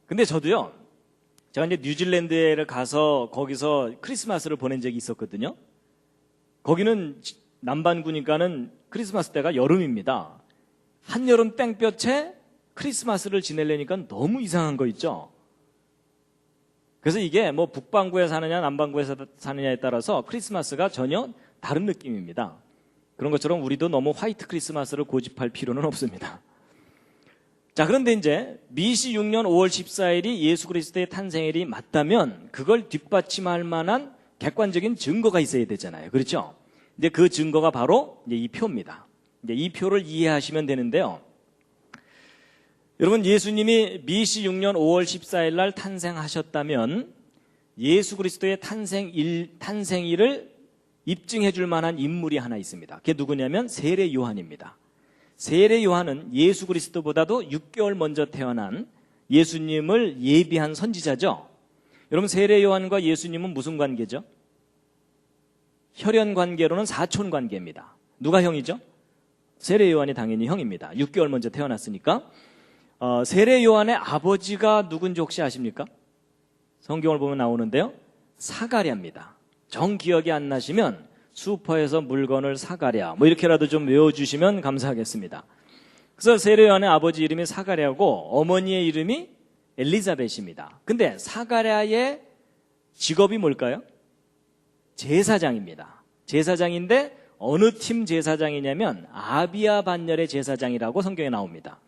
근데 저도요, 제가 이제 뉴질랜드에 가서 거기서 크리스마스를 보낸 적이 있었거든요. 거기는 남반구니까는 크리스마스 때가 여름입니다. 한여름 땡볕에 크리스마스를 지내려니까 너무 이상한 거 있죠. 그래서 이게 뭐 북반구에 사느냐 남반구에 사느냐에 따라서 크리스마스가 전혀 다른 느낌입니다. 그런 것처럼 우리도 너무 화이트 크리스마스를 고집할 필요는 없습니다. 자, 그런데 이제 BC 6년 5월 14일이 예수 그리스도의 탄생일이 맞다면 그걸 뒷받침할 만한 객관적인 증거가 있어야 되잖아요. 그렇죠? 이제 그 증거가 바로 이제 이 표입니다. 이제 이 표를 이해하시면 되는데요. 여러분, 예수님이 BC 6년 5월 14일 날 탄생하셨다면 예수 그리스도의 탄생일을 입증해 줄 만한 인물이 하나 있습니다. 그게 누구냐면 세례 요한입니다. 세례 요한은 예수 그리스도보다도 6개월 먼저 태어난 예수님을 예비한 선지자죠. 여러분, 세례 요한과 예수님은 무슨 관계죠? 혈연 관계로는 사촌 관계입니다. 누가 형이죠? 세례 요한이 당연히 형입니다. 6개월 먼저 태어났으니까. 세례 요한의 아버지가 누군지 혹시 아십니까? 성경을 보면 나오는데요. 사가랴입니다. 정 기억이 안 나시면 슈퍼에서 물건을 사가랴 뭐 이렇게라도 좀 외워주시면 감사하겠습니다. 그래서 세례 요한의 아버지 이름이 사가랴고 어머니의 이름이 엘리자벳입니다. 근데 사가랴의 직업이 뭘까요? 제사장입니다. 제사장인데 어느 팀 제사장이냐면 아비야 반열의 제사장이라고 성경에 나옵니다.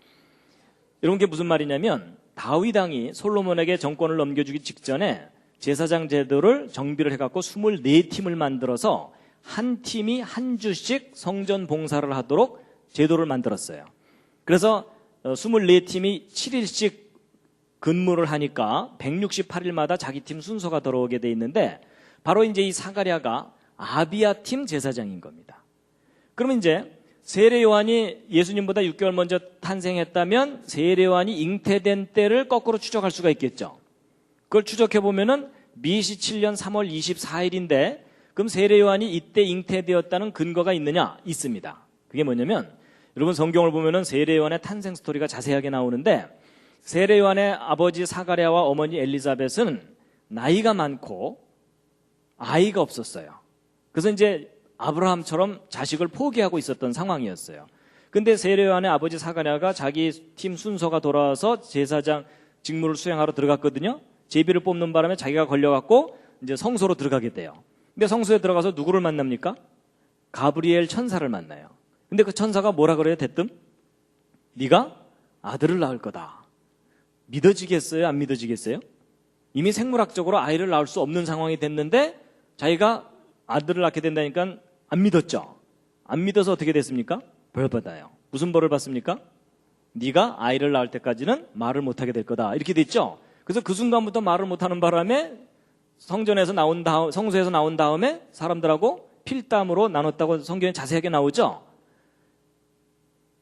이런 게 무슨 말이냐면 다윗 왕이 솔로몬에게 정권을 넘겨주기 직전에 제사장 제도를 정비를 해갖고 24팀을 만들어서 한 팀이 한 주씩 성전 봉사를 하도록 제도를 만들었어요. 그래서 24팀이 7일씩 근무를 하니까 168일마다 자기 팀 순서가 들어오게 돼 있는데 바로 이제 이 사가랴가 아비야 팀 제사장인 겁니다. 그러면 이제 세례 요한이 예수님보다 6개월 먼저 탄생했다면 세례 요한이 잉태된 때를 거꾸로 추적할 수가 있겠죠. 그걸 추적해 보면은 BC 7년 3월 24일인데 그럼 세례 요한이 이때 잉태되었다는 근거가 있느냐? 있습니다. 그게 뭐냐면 여러분 성경을 보면은 세례 요한의 탄생 스토리가 자세하게 나오는데 세례 요한의 아버지 사가랴와 어머니 엘리자벳은 나이가 많고 아이가 없었어요. 그래서 이제 아브라함처럼 자식을 포기하고 있었던 상황이었어요. 근데 세례 요한의 아버지 사가랴가 자기 팀 순서가 돌아와서 제사장 직무를 수행하러 들어갔거든요. 제비를 뽑는 바람에 자기가 걸려갖고 이제 성소로 들어가게 돼요. 근데 성소에 들어가서 누구를 만납니까? 가브리엘 천사를 만나요. 근데 그 천사가 뭐라 그래요? 대뜸? 네가 아들을 낳을 거다. 믿어지겠어요? 안 믿어지겠어요? 이미 생물학적으로 아이를 낳을 수 없는 상황이 됐는데 자기가 아들을 낳게 된다니까 안 믿었죠. 안 믿어서 어떻게 됐습니까? 벌 받아요. 무슨 벌을 받습니까? 네가 아이를 낳을 때까지는 말을 못하게 될 거다. 이렇게 됐죠. 그래서 그 순간부터 말을 못하는 바람에 성소에서 나온 다음에 사람들하고 필담으로 나눴다고 성경에 자세하게 나오죠.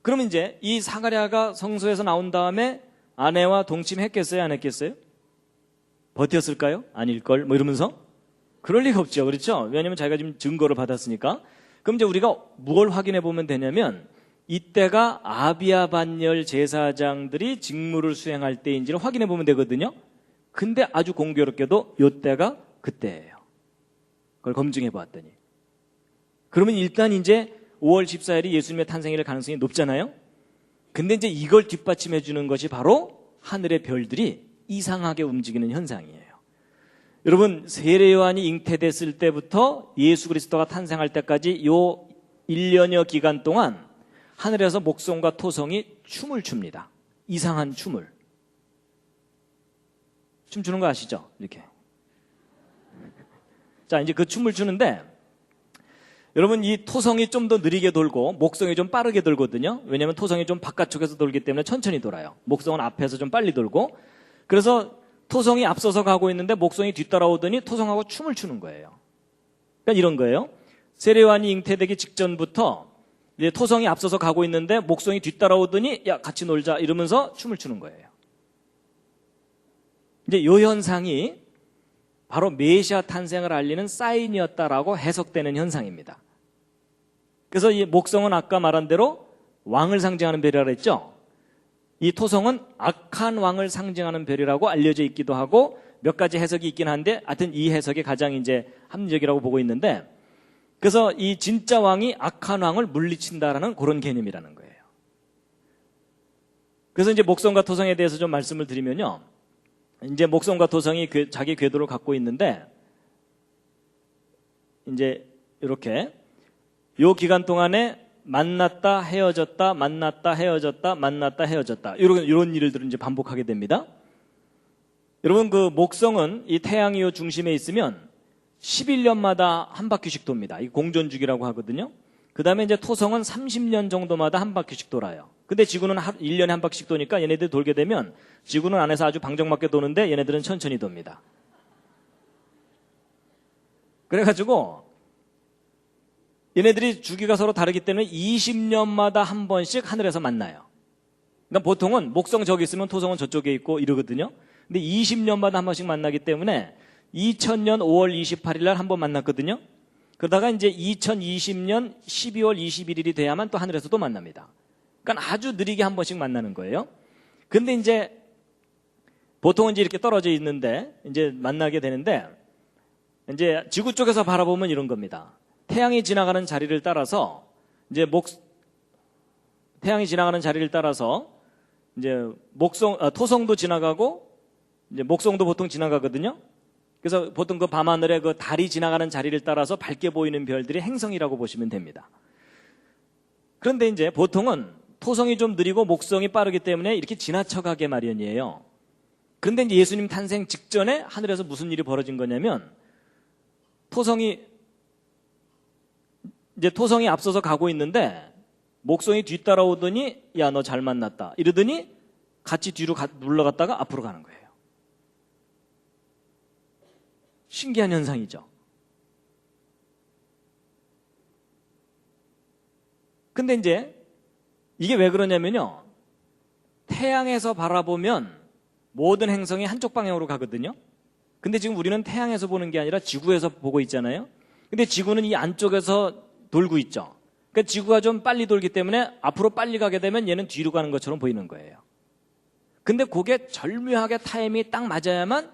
그러면 이제 이 사가랴가 성소에서 나온 다음에 아내와 동침했겠어요? 안 했겠어요? 버텼을까요? 아닐걸? 뭐 이러면서? 그럴 리가 없죠. 그렇죠? 왜냐하면 자기가 지금 증거를 받았으니까. 그럼 이제 우리가 뭘 확인해 보면 되냐면 이때가 아비야 반열 제사장들이 직무를 수행할 때인지를 확인해 보면 되거든요. 근데 아주 공교롭게도 이때가 그때예요. 그걸 검증해 보았더니. 그러면 일단 이제 5월 14일이 예수님의 탄생일 가능성이 높잖아요. 근데 이제 이걸 뒷받침해 주는 것이 바로 하늘의 별들이 이상하게 움직이는 현상이에요. 여러분, 세례 요한이 잉태됐을 때부터 예수 그리스도가 탄생할 때까지 요 1년여 기간 동안 하늘에서 목성과 토성이 춤을 춥니다. 이상한 춤을. 춤추는 거 아시죠? 이렇게. 자, 이제 그 춤을 추는데 여러분, 이 토성이 좀 더 느리게 돌고 목성이 좀 빠르게 돌거든요. 왜냐하면 토성이 좀 바깥쪽에서 돌기 때문에 천천히 돌아요. 목성은 앞에서 좀 빨리 돌고. 그래서 토성이 앞서서 가고 있는데 목성이 뒤따라오더니 토성하고 춤을 추는 거예요. 그러니까 이런 거예요. 세례 요한이 잉태되기 직전부터 이제 토성이 앞서서 가고 있는데 목성이 뒤따라오더니 야, 같이 놀자 이러면서 춤을 추는 거예요. 이제 이 현상이 바로 메시아 탄생을 알리는 사인이었다라고 해석되는 현상입니다. 그래서 이 목성은 아까 말한 대로 왕을 상징하는 별이라고 했죠. 이 토성은 악한 왕을 상징하는 별이라고 알려져 있기도 하고 몇 가지 해석이 있긴 한데 하여튼 이 해석이 가장 이제 합리적이라고 보고 있는데 그래서 이 진짜 왕이 악한 왕을 물리친다라는 그런 개념이라는 거예요. 그래서 이제 목성과 토성에 대해서 좀 말씀을 드리면요. 이제 목성과 토성이 자기 궤도를 갖고 있는데 이제 이렇게 요 기간 동안에 만났다 헤어졌다 만났다 헤어졌다 만났다 헤어졌다 이런 일들을 이제 반복하게 됩니다. 여러분, 그 목성은 이 태양이 요 중심에 있으면 11년마다 한 바퀴씩 돕니다. 이 공전주기라고 하거든요. 그 다음에 이제 토성은 30년 정도마다 한 바퀴씩 돌아요. 근데 지구는 1년에 한 바퀴씩 도니까 얘네들이 돌게 되면 지구는 안에서 아주 방정맞게 도는데 얘네들은 천천히 돕니다. 그래가지고 얘네들이 주기가 서로 다르기 때문에 20년마다 한 번씩 하늘에서 만나요. 그러니까 보통은 목성 저기 있으면 토성은 저쪽에 있고 이러거든요. 근데 20년마다 한 번씩 만나기 때문에 2000년 5월 28일 날 한 번 만났거든요. 그러다가 이제 2020년 12월 21일이 돼야만 또 하늘에서 또 만납니다. 그러니까 아주 느리게 한 번씩 만나는 거예요. 근데 이제 보통은 이제 이렇게 떨어져 있는데 이제 만나게 되는데 이제 지구 쪽에서 바라보면 이런 겁니다. 태양이 지나가는 자리를 따라서 이제 태양이 지나가는 자리를 따라서 이제 토성도 지나가고 이제 목성도 보통 지나가거든요. 그래서 보통 그 밤하늘에 그 달이 지나가는 자리를 따라서 밝게 보이는 별들이 행성이라고 보시면 됩니다. 그런데 이제 보통은 토성이 좀 느리고 목성이 빠르기 때문에 이렇게 지나쳐가게 마련이에요. 그런데 이제 예수님 탄생 직전에 하늘에서 무슨 일이 벌어진 거냐면 토성이 앞서서 가고 있는데 목성이 뒤따라오더니 야, 너 잘 만났다 이러더니 같이 뒤로 물러갔다가 앞으로 가는 거예요. 신기한 현상이죠. 근데 이제 이게 왜 그러냐면요. 태양에서 바라보면 모든 행성이 한쪽 방향으로 가거든요. 근데 지금 우리는 태양에서 보는 게 아니라 지구에서 보고 있잖아요. 근데 지구는 이 안쪽에서 돌고 있죠. 그러니까 지구가 좀 빨리 돌기 때문에 앞으로 빨리 가게 되면 얘는 뒤로 가는 것처럼 보이는 거예요. 근데 그게 절묘하게 타임이 딱 맞아야만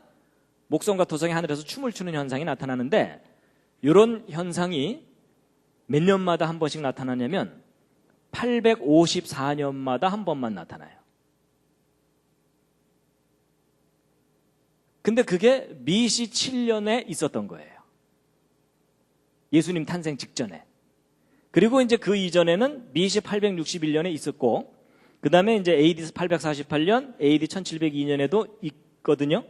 목성과 토성이 하늘에서 춤을 추는 현상이 나타나는데 이런 현상이 몇 년마다 한 번씩 나타나냐면 854년마다 한 번만 나타나요. 근데 그게 BC 7년에 있었던 거예요. 예수님 탄생 직전에. 그리고 이제 그 이전에는 BC 861년에 있었고 그 다음에 이제 AD 848년, AD 1702년에도 있거든요.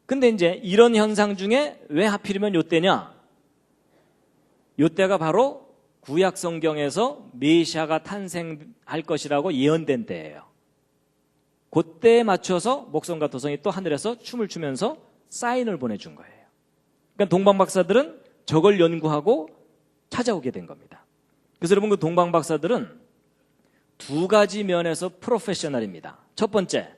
근데 이제 이런 현상 중에 왜 하필이면 요때냐? 요때가 바로 구약 성경에서 메시아가 탄생할 것이라고 예언된 때예요. 그때에 맞춰서 목성과 도성이 또 하늘에서 춤을 추면서 사인을 보내준 거예요. 그러니까 동방박사들은 저걸 연구하고 찾아오게 된 겁니다. 그래서 여러분, 그 동방박사들은 두 가지 면에서 프로페셔널입니다. 첫 번째,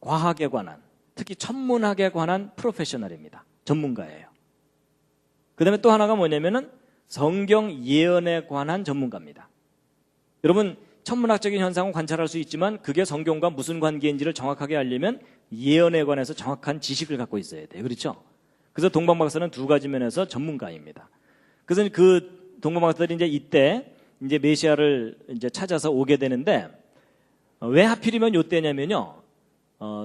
과학에 관한, 특히 천문학에 관한 프로페셔널입니다. 전문가예요. 그 다음에 또 하나가 뭐냐면은 성경 예언에 관한 전문가입니다. 여러분, 천문학적인 현상은 관찰할 수 있지만 그게 성경과 무슨 관계인지를 정확하게 알려면 예언에 관해서 정확한 지식을 갖고 있어야 돼요. 그렇죠? 그래서 동방박사는 두 가지 면에서 전문가입니다. 그래서 그 동방박사들이 이제 이때 이제 메시아를 이제 찾아서 오게 되는데, 왜 하필이면 이때냐면요,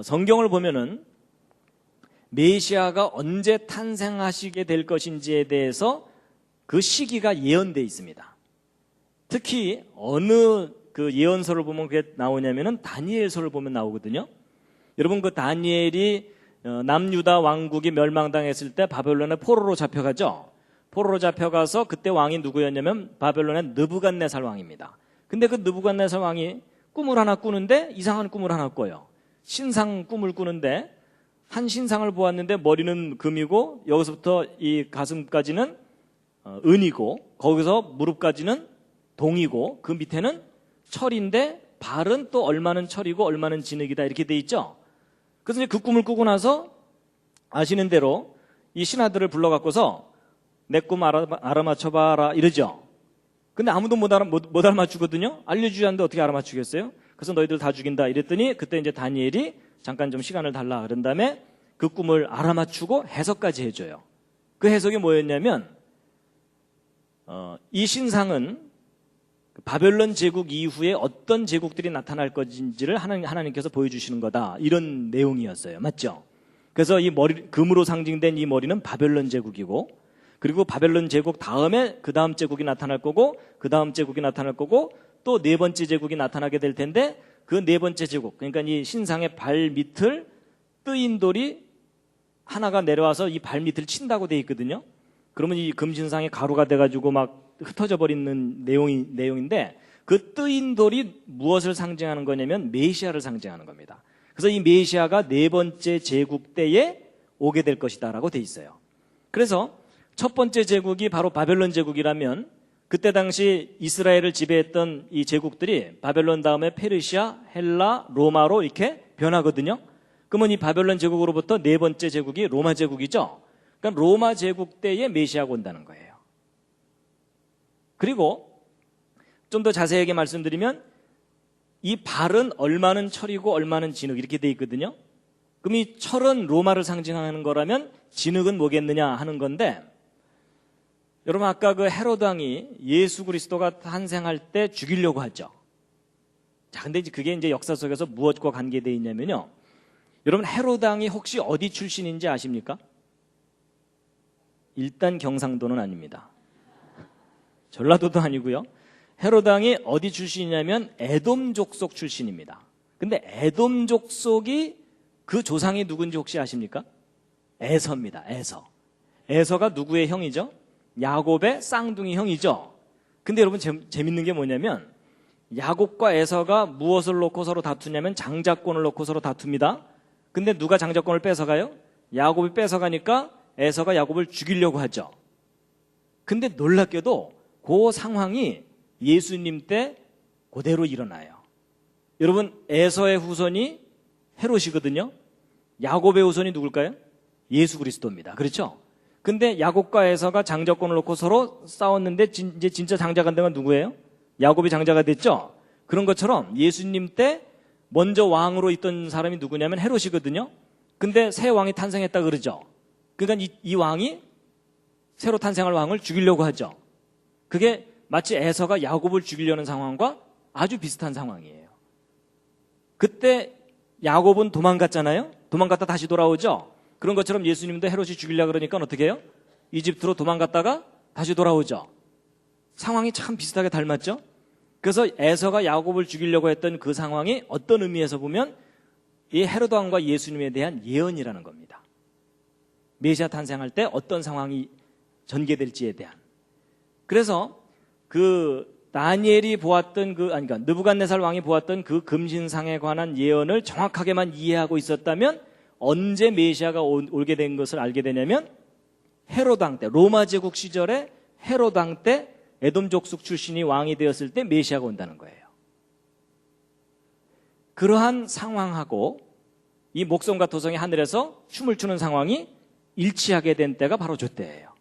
성경을 보면은 메시아가 언제 탄생하시게 될 것인지에 대해서 그 시기가 예언되어 있습니다. 특히 어느 그 예언서를 보면 그게 나오냐면은 다니엘서를 보면 나오거든요. 여러분, 그 다니엘이 남유다 왕국이 멸망당했을 때 바벨론의 포로로 잡혀가죠. 포로로 잡혀가서 그때 왕이 누구였냐면 바벨론의 느부갓네살 왕입니다. 근데 그 느부갓네살 왕이 꿈을 하나 꾸는데 이상한 꿈을 하나 꿔요. 신상 꿈을 꾸는데 한 신상을 보았는데 머리는 금이고 여기서부터 이 가슴까지는 은이고 거기서 무릎까지는 동이고 그 밑에는 철인데 발은 또 얼마는 철이고 얼마는 진흙이다 이렇게 돼 있죠. 그래서 이제 그 꿈을 꾸고 나서 아시는 대로 이 신하들을 불러갖고서 내 꿈 알아맞혀봐라 이러죠. 근데 아무도 못 알아맞추거든요. 알려주지 않는데 어떻게 알아맞추겠어요? 그래서 너희들 다 죽인다 이랬더니 그때 이제 다니엘이 잠깐 좀 시간을 달라 그런 다음에 그 꿈을 알아맞추고 해석까지 해줘요. 그 해석이 뭐였냐면 이 신상은 바벨론 제국 이후에 어떤 제국들이 나타날 것인지를 하나님께서 보여주시는 거다 이런 내용이었어요. 맞죠? 그래서 이 머리, 금으로 상징된 이 머리는 바벨론 제국이고, 그리고 바벨론 제국 다음에 그 다음 제국이 나타날 거고, 그 다음 제국이 나타날 거고, 또 네 번째 제국이 나타나게 될 텐데 그 네 번째 제국, 그러니까 이 신상의 발 밑을 뜨인 돌이 하나가 내려와서 이 발 밑을 친다고 돼 있거든요. 그러면 이 금신상이 가루가 돼가지고 막 흩어져 버리는 내용인데, 그 뜨인 돌이 무엇을 상징하는 거냐면 메시아를 상징하는 겁니다. 그래서 이 메시아가 네 번째 제국 때에 오게 될 것이다라고 돼 있어요. 그래서 첫 번째 제국이 바로 바벨론 제국이라면 그때 당시 이스라엘을 지배했던 이 제국들이 바벨론 다음에 페르시아, 헬라, 로마로 이렇게 변하거든요. 그러면 이 바벨론 제국으로부터 네 번째 제국이 로마 제국이죠. 그러니까 로마 제국 때에 메시아가 온다는 거예요. 그리고 좀 더 자세하게 말씀드리면 이 발은 얼마는 철이고 얼마는 진흙 이렇게 돼 있거든요. 그럼 이 철은 로마를 상징하는 거라면 진흙은 뭐겠느냐 하는 건데, 여러분 아까 그 헤로드 왕이 예수 그리스도가 탄생할 때 죽이려고 하죠. 자, 근데 그게 이제 역사 속에서 무엇과 관계되어 있냐면요, 여러분 헤로드 왕이 혹시 어디 출신인지 아십니까? 일단 경상도는 아닙니다. 전라도도 아니고요. 헤로드 왕이 어디 출신이냐면 에돔 족속 출신입니다. 근데 에돔 족속이 그 조상이 누군지 혹시 아십니까? 에서입니다. 에서가 누구의 형이죠? 야곱의 쌍둥이 형이죠. 근데 여러분 재밌는 게 뭐냐면 야곱과 에서가 무엇을 놓고 서로 다투냐면 장자권을 놓고 서로 다툽니다. 근데 누가 장자권을 뺏어가요? 야곱이 뺏어가니까 에서가 야곱을 죽이려고 하죠. 근데 놀랍게도 그 상황이 예수님 때 그대로 일어나요. 여러분 에서의 후손이 헤롯이거든요. 야곱의 후손이 누굴까요? 예수 그리스도입니다. 그렇죠? 근데 야곱과 에서가 장자권을 놓고 서로 싸웠는데 이제 진짜 장자가 된 건 누구예요? 야곱이 장자가 됐죠? 그런 것처럼 예수님 때 먼저 왕으로 있던 사람이 누구냐면 헤롯이거든요. 근데 새 왕이 탄생했다 그러죠. 그러니까 이 왕이 새로 탄생할 왕을 죽이려고 하죠. 그게 마치 에서가 야곱을 죽이려는 상황과 아주 비슷한 상황이에요. 그때 야곱은 도망갔잖아요. 도망갔다 다시 돌아오죠. 그런 것처럼 예수님도 헤롯이 죽이려고 그러니까 어떻게 해요? 이집트로 도망갔다가 다시 돌아오죠. 상황이 참 비슷하게 닮았죠. 그래서 에서가 야곱을 죽이려고 했던 그 상황이 어떤 의미에서 보면 이 헤롯 왕과 예수님에 대한 예언이라는 겁니다. 메시아 탄생할 때 어떤 상황이 전개될지에 대한. 그래서 그 다니엘이 보았던 그러니까 느부갓네살 왕이 보았던 그 금신상에 관한 예언을 정확하게만 이해하고 있었다면 언제 메시아가 올게 된 것을 알게 되냐면 헤롯 왕 때, 로마 제국 시절에 헤롯 왕 때 에돔 족속 출신이 왕이 되었을 때 메시아가 온다는 거예요. 그러한 상황하고 이 목성과 토성이 하늘에서 춤을 추는 상황이 일치하게 된 때가 바로 저 때예요.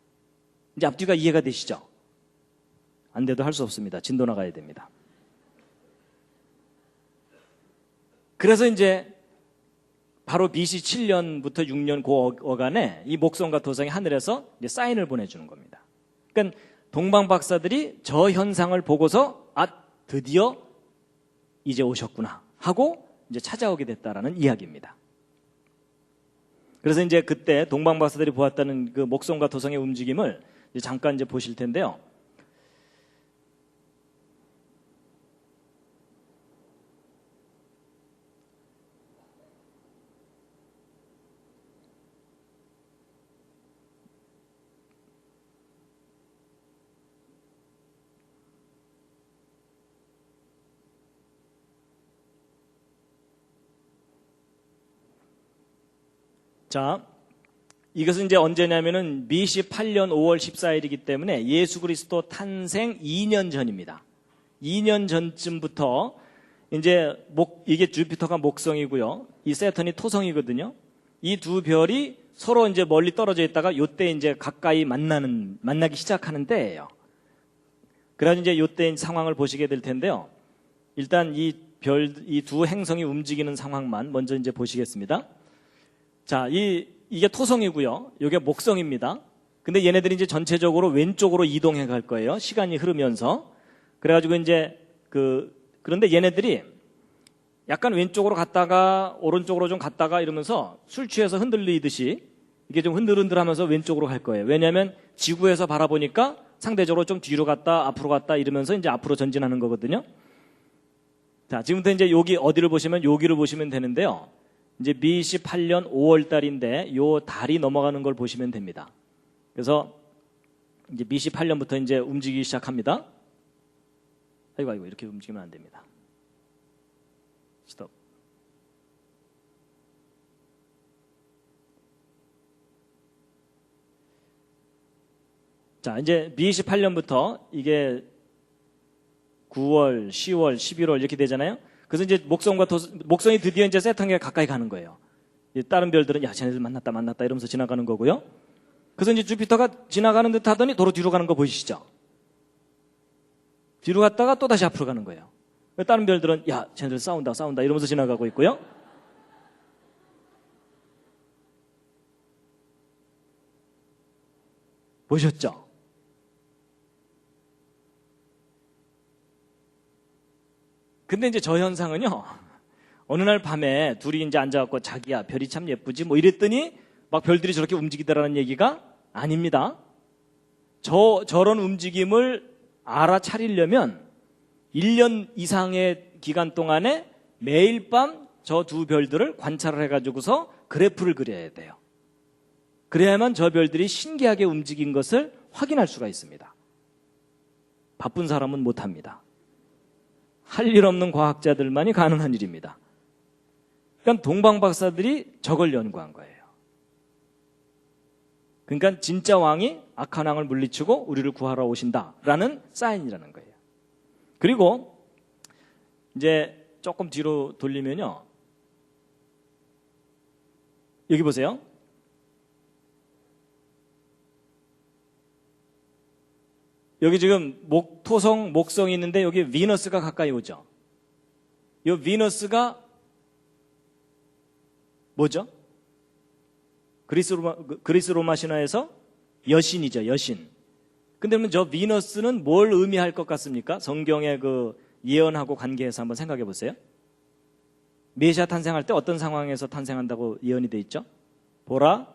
이제 앞뒤가 이해가 되시죠? 안 돼도 할 수 없습니다. 진도 나가야 됩니다. 그래서 이제 바로 BC 7년부터 6년 그 어간에 이 목성과 토성이 하늘에서 이제 사인을 보내주는 겁니다. 그러니까 동방 박사들이 저 현상을 보고서 드디어 이제 오셨구나 하고 이제 찾아오게 됐다라는 이야기입니다. 그래서 이제 그때 동방 박사들이 보았다는 그 목성과 토성의 움직임을 이제 잠깐 이제 보실 텐데요. 자, 이것은 이제 언제냐면은 BC 8년 5월 14일이기 때문에 예수 그리스도 탄생 2년 전입니다. 2년 전쯤부터 이제 이게 주피터가 목성이고요. 이 세턴이 토성이거든요. 이 두 별이 서로 이제 멀리 떨어져 있다가 요때 이제 가까이 만나기 시작하는 때예요. 그래서 이제 요때 상황을 보시게 될 텐데요. 일단 이 두 행성이 움직이는 상황만 먼저 이제 보시겠습니다. 자, 이게 토성이고요. 이게 목성입니다. 근데 얘네들이 이제 전체적으로 왼쪽으로 이동해 갈 거예요. 시간이 흐르면서. 그래가지고 이제 그런데 얘네들이 약간 왼쪽으로 갔다가 오른쪽으로 좀 갔다가 이러면서 술 취해서 흔들리듯이 이게 좀 흔들흔들 하면서 왼쪽으로 갈 거예요. 왜냐하면 지구에서 바라보니까 상대적으로 좀 뒤로 갔다 앞으로 갔다 이러면서 이제 앞으로 전진하는 거거든요. 자, 지금부터 이제 여기 어디를 보시면 여기를 보시면 되는데요. 이제 BC 8년 5월 달인데 요 달이 넘어가는 걸 보시면 됩니다. 그래서 이제 BC 8년부터 이제 움직이기 시작합니다. 아이고 이렇게 움직이면 안 됩니다. 스톱. 자, 이제 BC 8년부터 이게 9월, 10월, 11월 이렇게 되잖아요. 그래서 이제 목성이 드디어 이제 세턴에 가까이 가는 거예요. 다른 별들은 야, 쟤네들 만났다 이러면서 지나가는 거고요. 그래서 이제 주피터가 지나가는 듯 하더니 도로 뒤로 가는 거 보이시죠? 뒤로 갔다가 또 다시 앞으로 가는 거예요. 다른 별들은 야, 쟤네들 싸운다 이러면서 지나가고 있고요. 보셨죠? 근데 이제 저 현상은요, 어느 날 밤에 둘이 이제 앉아갖고 자기야, 별이 참 예쁘지? 뭐 이랬더니 막 별들이 저렇게 움직이더라는 얘기가 아닙니다. 저런 움직임을 알아차리려면 1년 이상의 기간 동안에 매일 밤 저 두 별들을 관찰을 해가지고서 그래프를 그려야 돼요. 그래야만 저 별들이 신기하게 움직인 것을 확인할 수가 있습니다. 바쁜 사람은 못합니다. 할 일 없는 과학자들만이 가능한 일입니다. 그러니까 동방 박사들이 저걸 연구한 거예요. 그러니까 진짜 왕이 악한 왕을 물리치고 우리를 구하러 오신다라는 사인이라는 거예요. 그리고 이제 조금 뒤로 돌리면요. 여기 보세요. 여기 지금 토성, 목성이 있는데 여기 비너스가 가까이 오죠. 이 비너스가 뭐죠? 그리스 로마 신화에서 여신이죠, 여신. 근데 그러면 저 비너스는 뭘 의미할 것 같습니까? 성경의 그 예언하고 관계해서 한번 생각해 보세요. 메시아 탄생할 때 어떤 상황에서 탄생한다고 예언이 돼 있죠? 보라,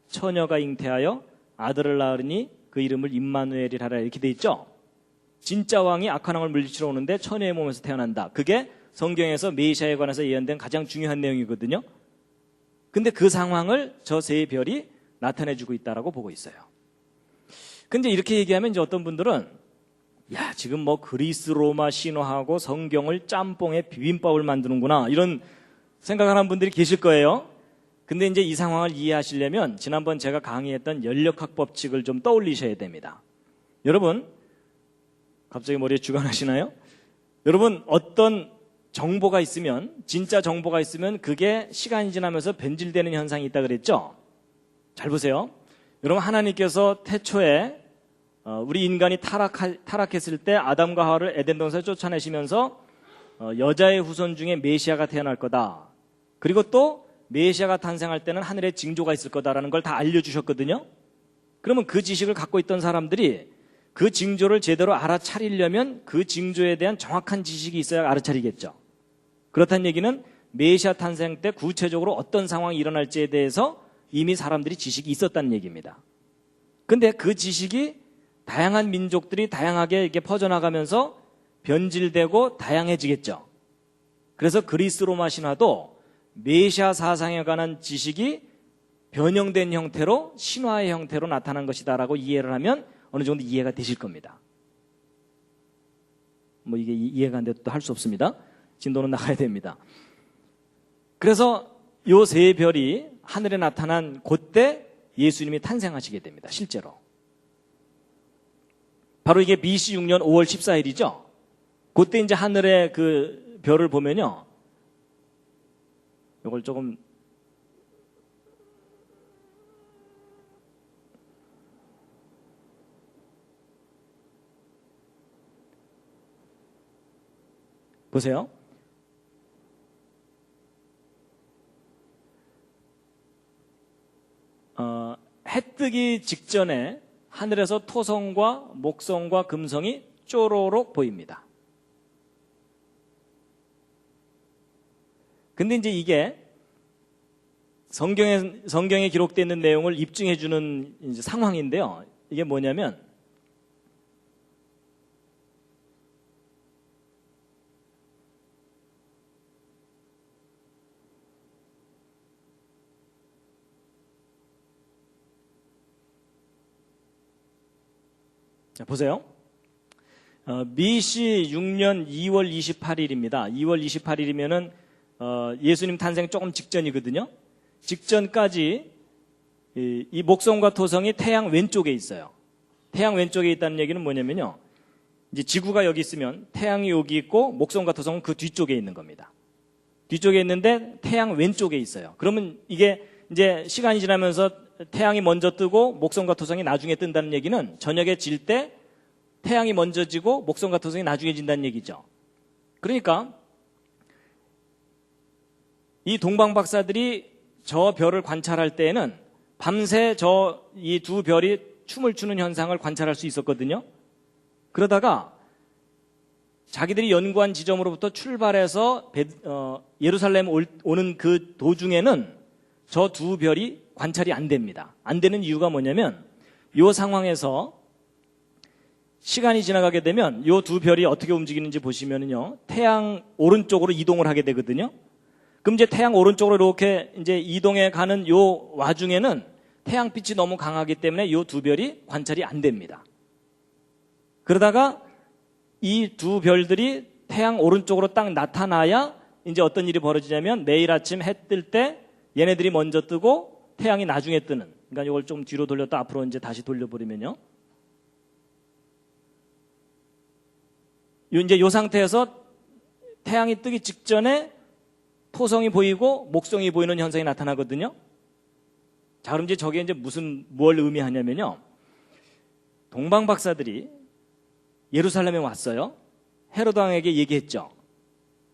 처녀가 잉태하여 아들을 낳으니 그 이름을 임마누엘이라 하라 이렇게 돼 있죠. 진짜 왕이 악한 왕을 물리치러 오는데 처녀의 몸에서 태어난다. 그게 성경에서 메시아에 관해서 예언된 가장 중요한 내용이거든요. 근데 그 상황을 저 세 별이 나타내주고 있다라고 보고 있어요. 근데 이렇게 얘기하면 이제 어떤 분들은 야, 지금 뭐 그리스 로마 신화하고 성경을 짬뽕에 비빔밥을 만드는구나, 이런 생각하는 분들이 계실 거예요. 근데 이제 이 상황을 이해하시려면 지난번 제가 강의했던 연력학 법칙을 좀 떠올리셔야 됩니다. 여러분, 갑자기 머리에 주관하시나요? 여러분, 어떤 정보가 있으면, 진짜 정보가 있으면 그게 시간이 지나면서 변질되는 현상이 있다 그랬죠? 잘 보세요. 여러분, 하나님께서 태초에 우리 인간이 타락했을 때 아담과 하와를 에덴 동산에 쫓아내시면서 여자의 후손 중에 메시아가 태어날 거다, 그리고 또 메시아가 탄생할 때는 하늘에 징조가 있을 거다라는 걸 다 알려주셨거든요. 그러면 그 지식을 갖고 있던 사람들이 그 징조를 제대로 알아차리려면 그 징조에 대한 정확한 지식이 있어야 알아차리겠죠. 그렇다는 얘기는 메시아 탄생 때 구체적으로 어떤 상황이 일어날지에 대해서 이미 사람들이 지식이 있었다는 얘기입니다. 근데 그 지식이 다양한 민족들이 다양하게 이렇게 퍼져나가면서 변질되고 다양해지겠죠. 그래서 그리스 로마 신화도 메시아 사상에 관한 지식이 변형된 형태로, 신화의 형태로 나타난 것이다라고 이해를 하면 어느 정도 이해가 되실 겁니다. 뭐 이게 이해가 안 돼도 또 할 수 없습니다. 진도는 나가야 됩니다. 그래서 요 세 별이 하늘에 나타난 그때 예수님이 탄생하시게 됩니다. 실제로. 바로 이게 BC 6년 5월 14일이죠. 그때 이제 하늘의 그 별을 보면요, 이걸 조금 보세요. 해 뜨기 직전에 하늘에서 토성과 목성과 금성이 쪼로록 보입니다. 근데 이제 이게 성경에 기록되어 있는 내용을 입증해 주는 이제 상황인데요. 이게 뭐냐면, 자, 보세요. BC 6년 2월 28일입니다. 2월 28일이면은 예수님 탄생 조금 직전이거든요. 직전까지 이 목성과 토성이 태양 왼쪽에 있어요. 태양 왼쪽에 있다는 얘기는 뭐냐면요, 이제 지구가 여기 있으면 태양이 여기 있고 목성과 토성은 그 뒤쪽에 있는 겁니다. 뒤쪽에 있는데 태양 왼쪽에 있어요. 그러면 이게 이제 시간이 지나면서 태양이 먼저 뜨고 목성과 토성이 나중에 뜬다는 얘기는 저녁에 질 때 태양이 먼저 지고 목성과 토성이 나중에 진다는 얘기죠. 그러니까 이 동방박사들이 저 별을 관찰할 때에는 밤새 이 두 별이 춤을 추는 현상을 관찰할 수 있었거든요. 그러다가 자기들이 연구한 지점으로부터 출발해서 예루살렘 오는 그 도중에는 저 두 별이 관찰이 안 됩니다. 안 되는 이유가 뭐냐면, 이 상황에서 시간이 지나가게 되면 이 두 별이 어떻게 움직이는지 보시면요, 태양 오른쪽으로 이동을 하게 되거든요. 그럼 이제 태양 오른쪽으로 이렇게 이제 이동해 가는 요 와중에는 태양빛이 너무 강하기 때문에 이 두 별이 관찰이 안 됩니다. 그러다가 이 두 별들이 태양 오른쪽으로 딱 나타나야 이제 어떤 일이 벌어지냐면, 매일 아침 해 뜰 때 얘네들이 먼저 뜨고 태양이 나중에 뜨는, 그러니까 이걸 좀 뒤로 돌렸다 앞으로 이제 다시 돌려버리면요, 이제 이 상태에서 태양이 뜨기 직전에 토성이 보이고 목성이 보이는 현상이 나타나거든요. 자, 그럼 이제 저게 이제 뭘 의미하냐면요, 동방 박사들이 예루살렘에 왔어요. 헤로드 왕에게 얘기했죠.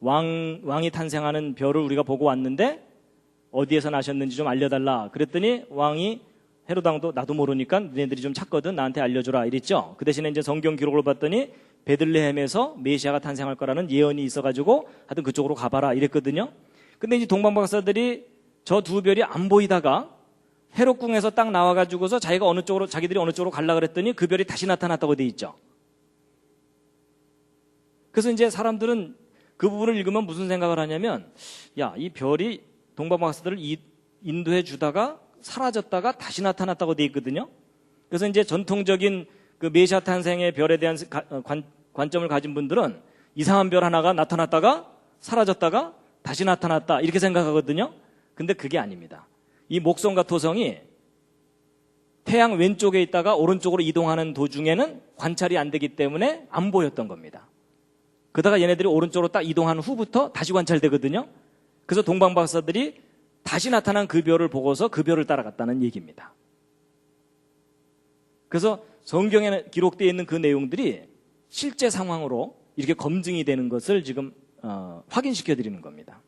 왕이 탄생하는 별을 우리가 보고 왔는데 어디에서 나셨는지 좀 알려달라. 그랬더니 왕이, 헤로드 왕도 나도 모르니까 너네들이 좀 찾거든, 나한테 알려줘라 이랬죠. 그 대신에 이제 성경 기록을 봤더니 베들레헴에서 메시아가 탄생할 거라는 예언이 있어가지고 하여튼 그쪽으로 가봐라 이랬거든요. 근데 이제 동방 박사들이 저 두 별이 안 보이다가 헤롯궁에서 딱 나와가지고서 자기들이 어느 쪽으로 가려고 그랬더니 그 별이 다시 나타났다고 돼 있죠. 그래서 이제 사람들은 그 부분을 읽으면 무슨 생각을 하냐면, 야, 이 별이 동방 박사들을 인도해 주다가 사라졌다가 다시 나타났다고 돼 있거든요. 그래서 이제 전통적인 그 메시아 탄생의 별에 대한 관점을 가진 분들은 이상한 별 하나가 나타났다가 사라졌다가 다시 나타났다 이렇게 생각하거든요. 근데 그게 아닙니다. 이 목성과 토성이 태양 왼쪽에 있다가 오른쪽으로 이동하는 도중에는 관찰이 안 되기 때문에 안 보였던 겁니다. 그러다가 얘네들이 오른쪽으로 딱 이동한 후부터 다시 관찰되거든요. 그래서 동방박사들이 다시 나타난 그 별을 보고서 그 별을 따라갔다는 얘기입니다. 그래서 성경에 기록되어 있는 그 내용들이 실제 상황으로 이렇게 검증이 되는 것을 지금 확인시켜 드리는 겁니다.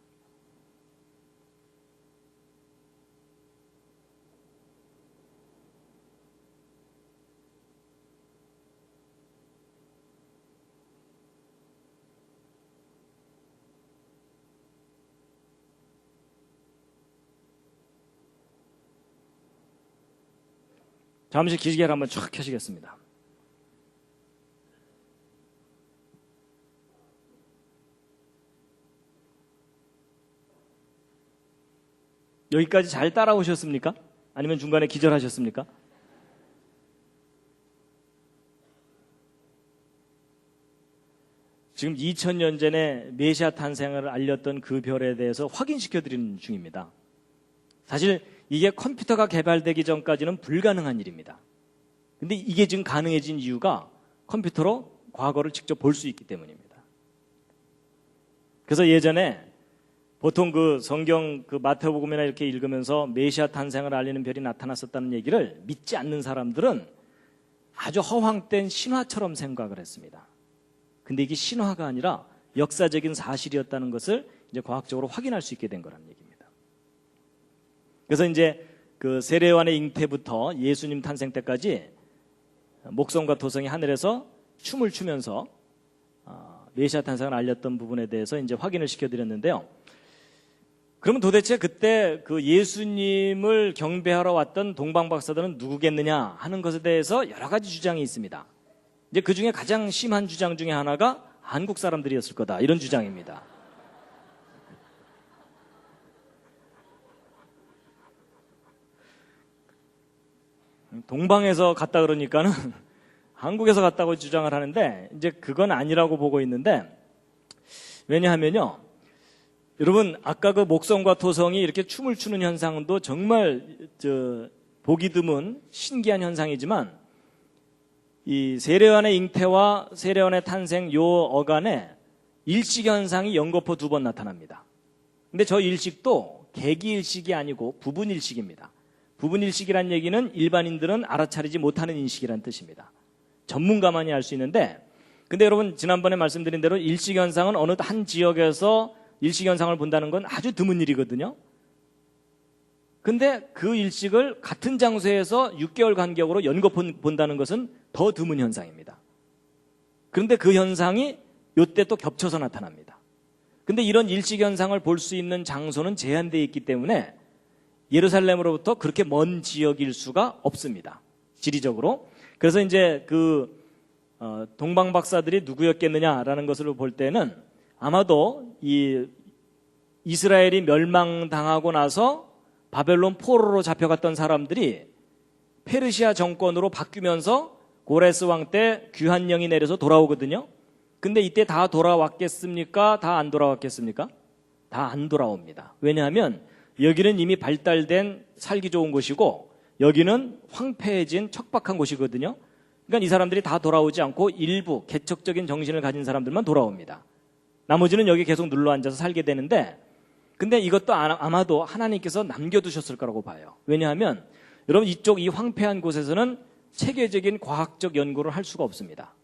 잠시 기지개를 한번 쫙 켜시겠습니다. 여기까지 잘 따라오셨습니까? 아니면 중간에 기절하셨습니까? 지금 2000년 전에 메시아 탄생을 알렸던 그 별에 대해서 확인시켜드리는 중입니다. 사실 이게 컴퓨터가 개발되기 전까지는 불가능한 일입니다. 근데 이게 지금 가능해진 이유가 컴퓨터로 과거를 직접 볼 수 있기 때문입니다. 그래서 예전에 보통 그 성경 그 마태복음이나 이렇게 읽으면서 메시아 탄생을 알리는 별이 나타났었다는 얘기를 믿지 않는 사람들은 아주 허황된 신화처럼 생각을 했습니다. 근데 이게 신화가 아니라 역사적인 사실이었다는 것을 이제 과학적으로 확인할 수 있게 된 거라는 얘기입니다. 그래서 이제 그 세례요한의 잉태부터 예수님 탄생 때까지 목성과 토성이 하늘에서 춤을 추면서 메시아 탄생을 알렸던 부분에 대해서 이제 확인을 시켜드렸는데요. 그러면 도대체 그때 그 예수님을 경배하러 왔던 동방박사들은 누구겠느냐 하는 것에 대해서 여러 가지 주장이 있습니다. 이제 그 중에 가장 심한 주장 중에 하나가 한국 사람들이었을 거다 이런 주장입니다. 동방에서 갔다 그러니까는 한국에서 갔다고 주장을 하는데 이제 그건 아니라고 보고 있는데, 왜냐하면요, 여러분 아까 그 목성과 토성이 이렇게 춤을 추는 현상도 정말 보기 드문 신기한 현상이지만 이 세례요한의 잉태와 세례요한의 탄생 요 어간에 일식 현상이 연거푸 2번 나타납니다. 근데 저 일식도 개기일식이 아니고 부분일식입니다. 부분일식이란 얘기는 일반인들은 알아차리지 못하는 인식이라는 뜻입니다. 전문가만이 알 수 있는데, 근데 여러분 지난번에 말씀드린 대로 일식현상은 어느 한 지역에서 일식현상을 본다는 건 아주 드문 일이거든요. 근데 그 일식을 같은 장소에서 6개월 간격으로 연거푸 본다는 것은 더 드문 현상입니다. 그런데 그 현상이 요때 또 겹쳐서 나타납니다. 근데 이런 일식현상을 볼 수 있는 장소는 제한되어 있기 때문에 예루살렘으로부터 그렇게 먼 지역일 수가 없습니다. 지리적으로. 그래서 이제 동방박사들이 누구였겠느냐라는 것을 볼 때는 아마도 이 이스라엘이 멸망당하고 나서 바벨론 포로로 잡혀갔던 사람들이 페르시아 정권으로 바뀌면서 고레스 왕 때 귀환령이 내려서 돌아오거든요. 근데 이때 다 돌아왔겠습니까? 다 안 돌아왔겠습니까? 다 안 돌아옵니다. 왜냐하면 여기는 이미 발달된 살기 좋은 곳이고 여기는 황폐해진 척박한 곳이거든요. 그러니까 이 사람들이 다 돌아오지 않고 일부 개척적인 정신을 가진 사람들만 돌아옵니다. 나머지는 여기 계속 눌러앉아서 살게 되는데, 근데 이것도 아마도 하나님께서 남겨두셨을 거라고 봐요. 왜냐하면 여러분 이쪽 이 황폐한 곳에서는 체계적인 과학적 연구를 할 수가 없습니다.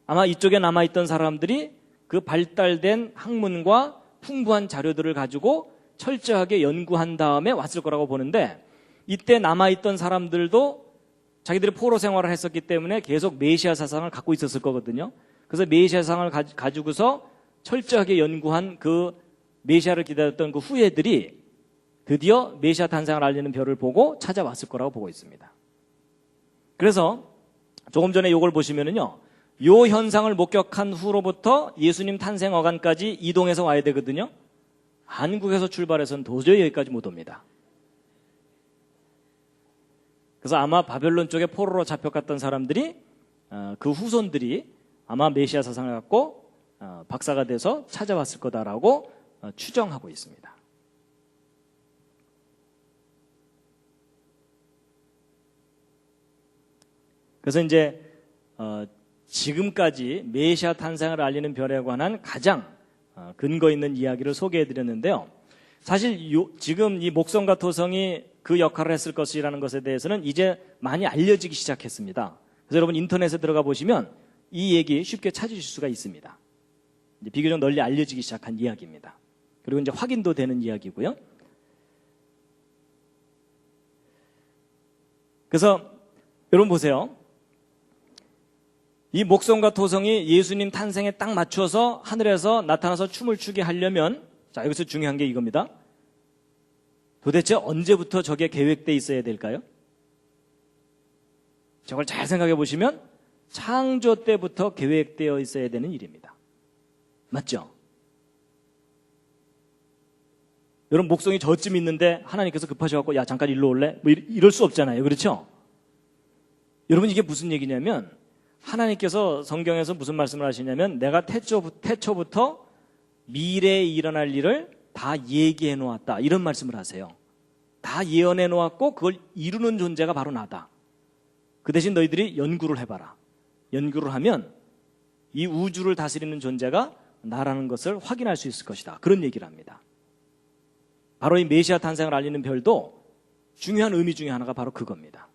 아마 이쪽에 남아있던 사람들이 그 발달된 학문과 풍부한 자료들을 가지고 철저하게 연구한 다음에 왔을 거라고 보는데, 이때 남아있던 사람들도 자기들이 포로 생활을 했었기 때문에 계속 메시아 사상을 갖고 있었을 거거든요. 그래서 메시아 사상을 가지고서 철저하게 연구한 그 메시아를 기다렸던 그 후예들이 드디어 메시아 탄생을 알리는 별을 보고 찾아왔을 거라고 보고 있습니다. 그래서 조금 전에 이걸 보시면은요, 요 현상을 목격한 후로부터 예수님 탄생 어간까지 이동해서 와야 되거든요. 한국에서 출발해서는 도저히 여기까지 못 옵니다. 그래서 아마 바벨론 쪽에 포로로 잡혀갔던 사람들이 그 후손들이 아마 메시아 사상을 갖고 박사가 돼서 찾아왔을 거다라고 추정하고 있습니다. 그래서 이제 지금까지 메시아 탄생을 알리는 별에 관한 가장 근거 있는 이야기를 소개해드렸는데요. 사실 지금 이 목성과 토성이 그 역할을 했을 것이라는 것에 대해서는 이제 많이 알려지기 시작했습니다. 그래서 여러분 인터넷에 들어가 보시면 이 얘기 쉽게 찾으실 수가 있습니다. 이제 비교적 널리 알려지기 시작한 이야기입니다. 그리고 이제 확인도 되는 이야기고요. 그래서 여러분 보세요. 이 목성과 토성이 예수님 탄생에 딱 맞춰서 하늘에서 나타나서 춤을 추게 하려면, 자, 여기서 중요한 게 이겁니다. 도대체 언제부터 저게 계획되어 있어야 될까요? 저걸 잘 생각해 보시면 창조 때부터 계획되어 있어야 되는 일입니다. 맞죠? 여러분 목성이 저쯤 있는데 하나님께서 급하셔갖고 야 잠깐 일로 올래? 뭐 이럴 수 없잖아요. 그렇죠? 여러분 이게 무슨 얘기냐면 하나님께서 성경에서 무슨 말씀을 하시냐면 내가 태초부터 미래에 일어날 일을 다 얘기해 놓았다 이런 말씀을 하세요. 다 예언해 놓았고 그걸 이루는 존재가 바로 나다. 그 대신 너희들이 연구를 해봐라. 연구를 하면 이 우주를 다스리는 존재가 나라는 것을 확인할 수 있을 것이다. 그런 얘기를 합니다. 바로 이 메시아 탄생을 알리는 별도 중요한 의미 중에 하나가 바로 그겁니다.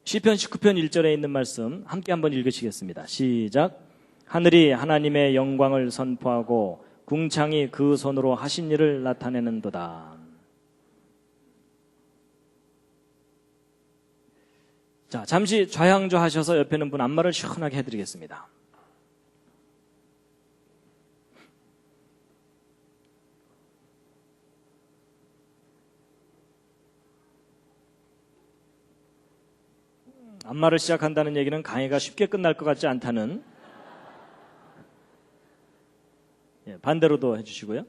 시편 19편 1절에 있는 말씀 함께 한번 읽으시겠습니다. 시작. 하늘이 하나님의 영광을 선포하고 궁창이 그 손으로 하신 일을 나타내는도다. 자, 잠시 좌양좌하셔서 옆에 있는 분 안마를 시원하게 해드리겠습니다. 안마를 시작한다는 얘기는 강의가 쉽게 끝날 것 같지 않다는, 반대로도 해주시고요.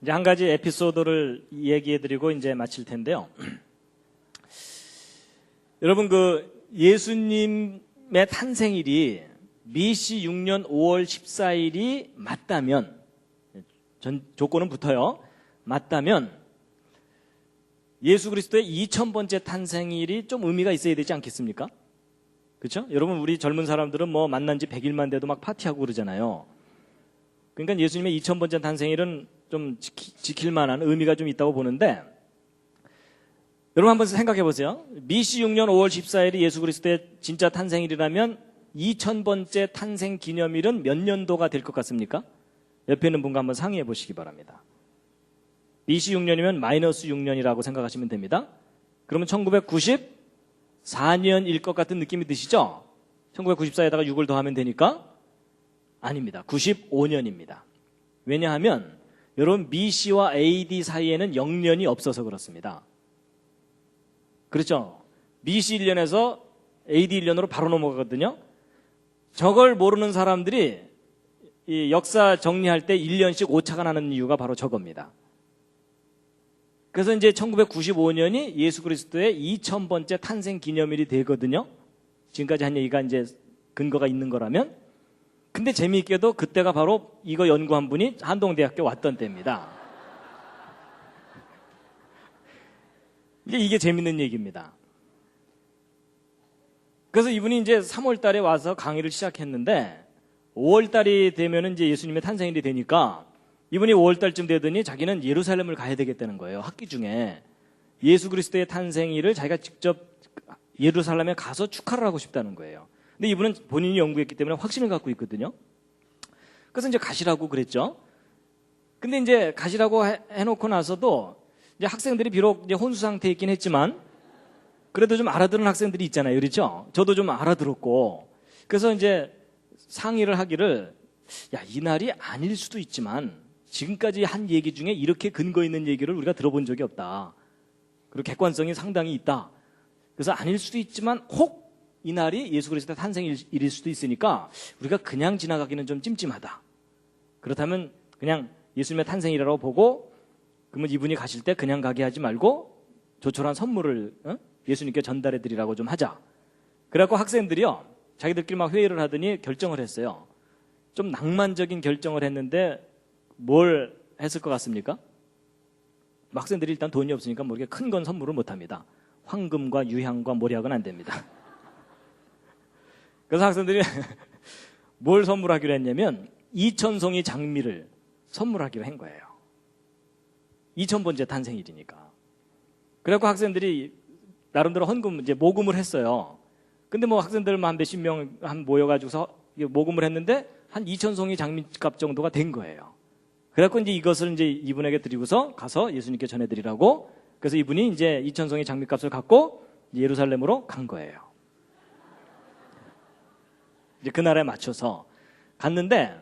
이제 한 가지 에피소드를 얘기해드리고 이제 마칠 텐데요. 여러분 그 예수님의 탄생일이 BC 6년 5월 14일이 맞다면, 조건은 붙어요. 맞다면 예수 그리스도의 2000번째 탄생일이 좀 의미가 있어야 되지 않겠습니까? 그렇죠? 여러분 우리 젊은 사람들은 뭐 만난 지 100일만 돼도 막 파티하고 그러잖아요. 그러니까 예수님의 2000번째 탄생일은 좀 지킬 만한 의미가 좀 있다고 보는데, 여러분 한번 생각해 보세요. BC 6년 5월 14일이 예수 그리스도의 진짜 탄생일이라면 2000번째 탄생 기념일은 몇 년도가 될 것 같습니까? 옆에 있는 분과 한번 상의해 보시기 바랍니다. BC 6년이면 마이너스 6년이라고 생각하시면 됩니다. 그러면 1994년일 것 같은 느낌이 드시죠? 1994에다가 6을 더하면 되니까? 아닙니다. 95년입니다. 왜냐하면 여러분 BC와 AD 사이에는 0년이 없어서 그렇습니다. 그렇죠? BC 1년에서 AD 1년으로 바로 넘어가거든요. 저걸 모르는 사람들이 이 역사 정리할 때 1년씩 오차가 나는 이유가 바로 저겁니다. 그래서 이제 1995년이 예수 그리스도의 2000번째 탄생 기념일이 되거든요. 지금까지 한 얘기가 이제 근거가 있는 거라면. 근데 재미있게도 그때가 바로 이거 연구한 분이 한동대학교 왔던 때입니다. 이게 재밌는 얘기입니다. 그래서 이분이 이제 3월 달에 와서 강의를 시작했는데 5월 달이 되면 이제 예수님의 탄생일이 되니까 이분이 5월 달쯤 되더니 자기는 예루살렘을 가야 되겠다는 거예요. 학기 중에 예수 그리스도의 탄생일을 자기가 직접 예루살렘에 가서 축하를 하고 싶다는 거예요. 근데 이분은 본인이 연구했기 때문에 확신을 갖고 있거든요. 그래서 이제 가시라고 그랬죠. 근데 이제 가시라고 해놓고 나서도 이제 학생들이 비록 이제 혼수 상태에 있긴 했지만 그래도 좀 알아듣는 학생들이 있잖아요. 그렇죠? 저도 좀 알아들었고. 그래서 이제 상의를 하기를, 야, 이 날이 아닐 수도 있지만 지금까지 한 얘기 중에 이렇게 근거 있는 얘기를 우리가 들어본 적이 없다. 그리고 객관성이 상당히 있다. 그래서 아닐 수도 있지만 혹 이 날이 예수 그리스도의 탄생일일 수도 있으니까 우리가 그냥 지나가기는 좀 찜찜하다. 그렇다면 그냥 예수님의 탄생이라고 보고, 그러면 이분이 가실 때 그냥 가게 하지 말고 조촐한 선물을 예수님께 전달해 드리라고 좀 하자. 그래갖고 학생들이요, 자기들끼리 막 회의를 하더니 결정을 했어요. 좀 낭만적인 결정을 했는데 뭘 했을 것 같습니까? 학생들이 일단 돈이 없으니까 뭐 이렇게 큰 건 선물을 못 합니다. 황금과 유향과 모략은 안 됩니다. 그래서 학생들이 뭘 선물하기로 했냐면 2000송이 장미를 선물하기로 한 거예요. 2000번째 탄생일이니까. 그래갖고 학생들이 나름대로 헌금, 이제 모금을 했어요. 근데 뭐 학생들 한 몇십 명 한 모여가지고서 모금을 했는데 한 2000송이 장미값 정도가 된 거예요. 그래갖고 이제 이것을 이제 이분에게 드리고서 가서 예수님께 전해드리라고, 그래서 이분이 이제 2000송이 장미값을 갖고 예루살렘으로 간 거예요. 이제 그 날에 맞춰서 갔는데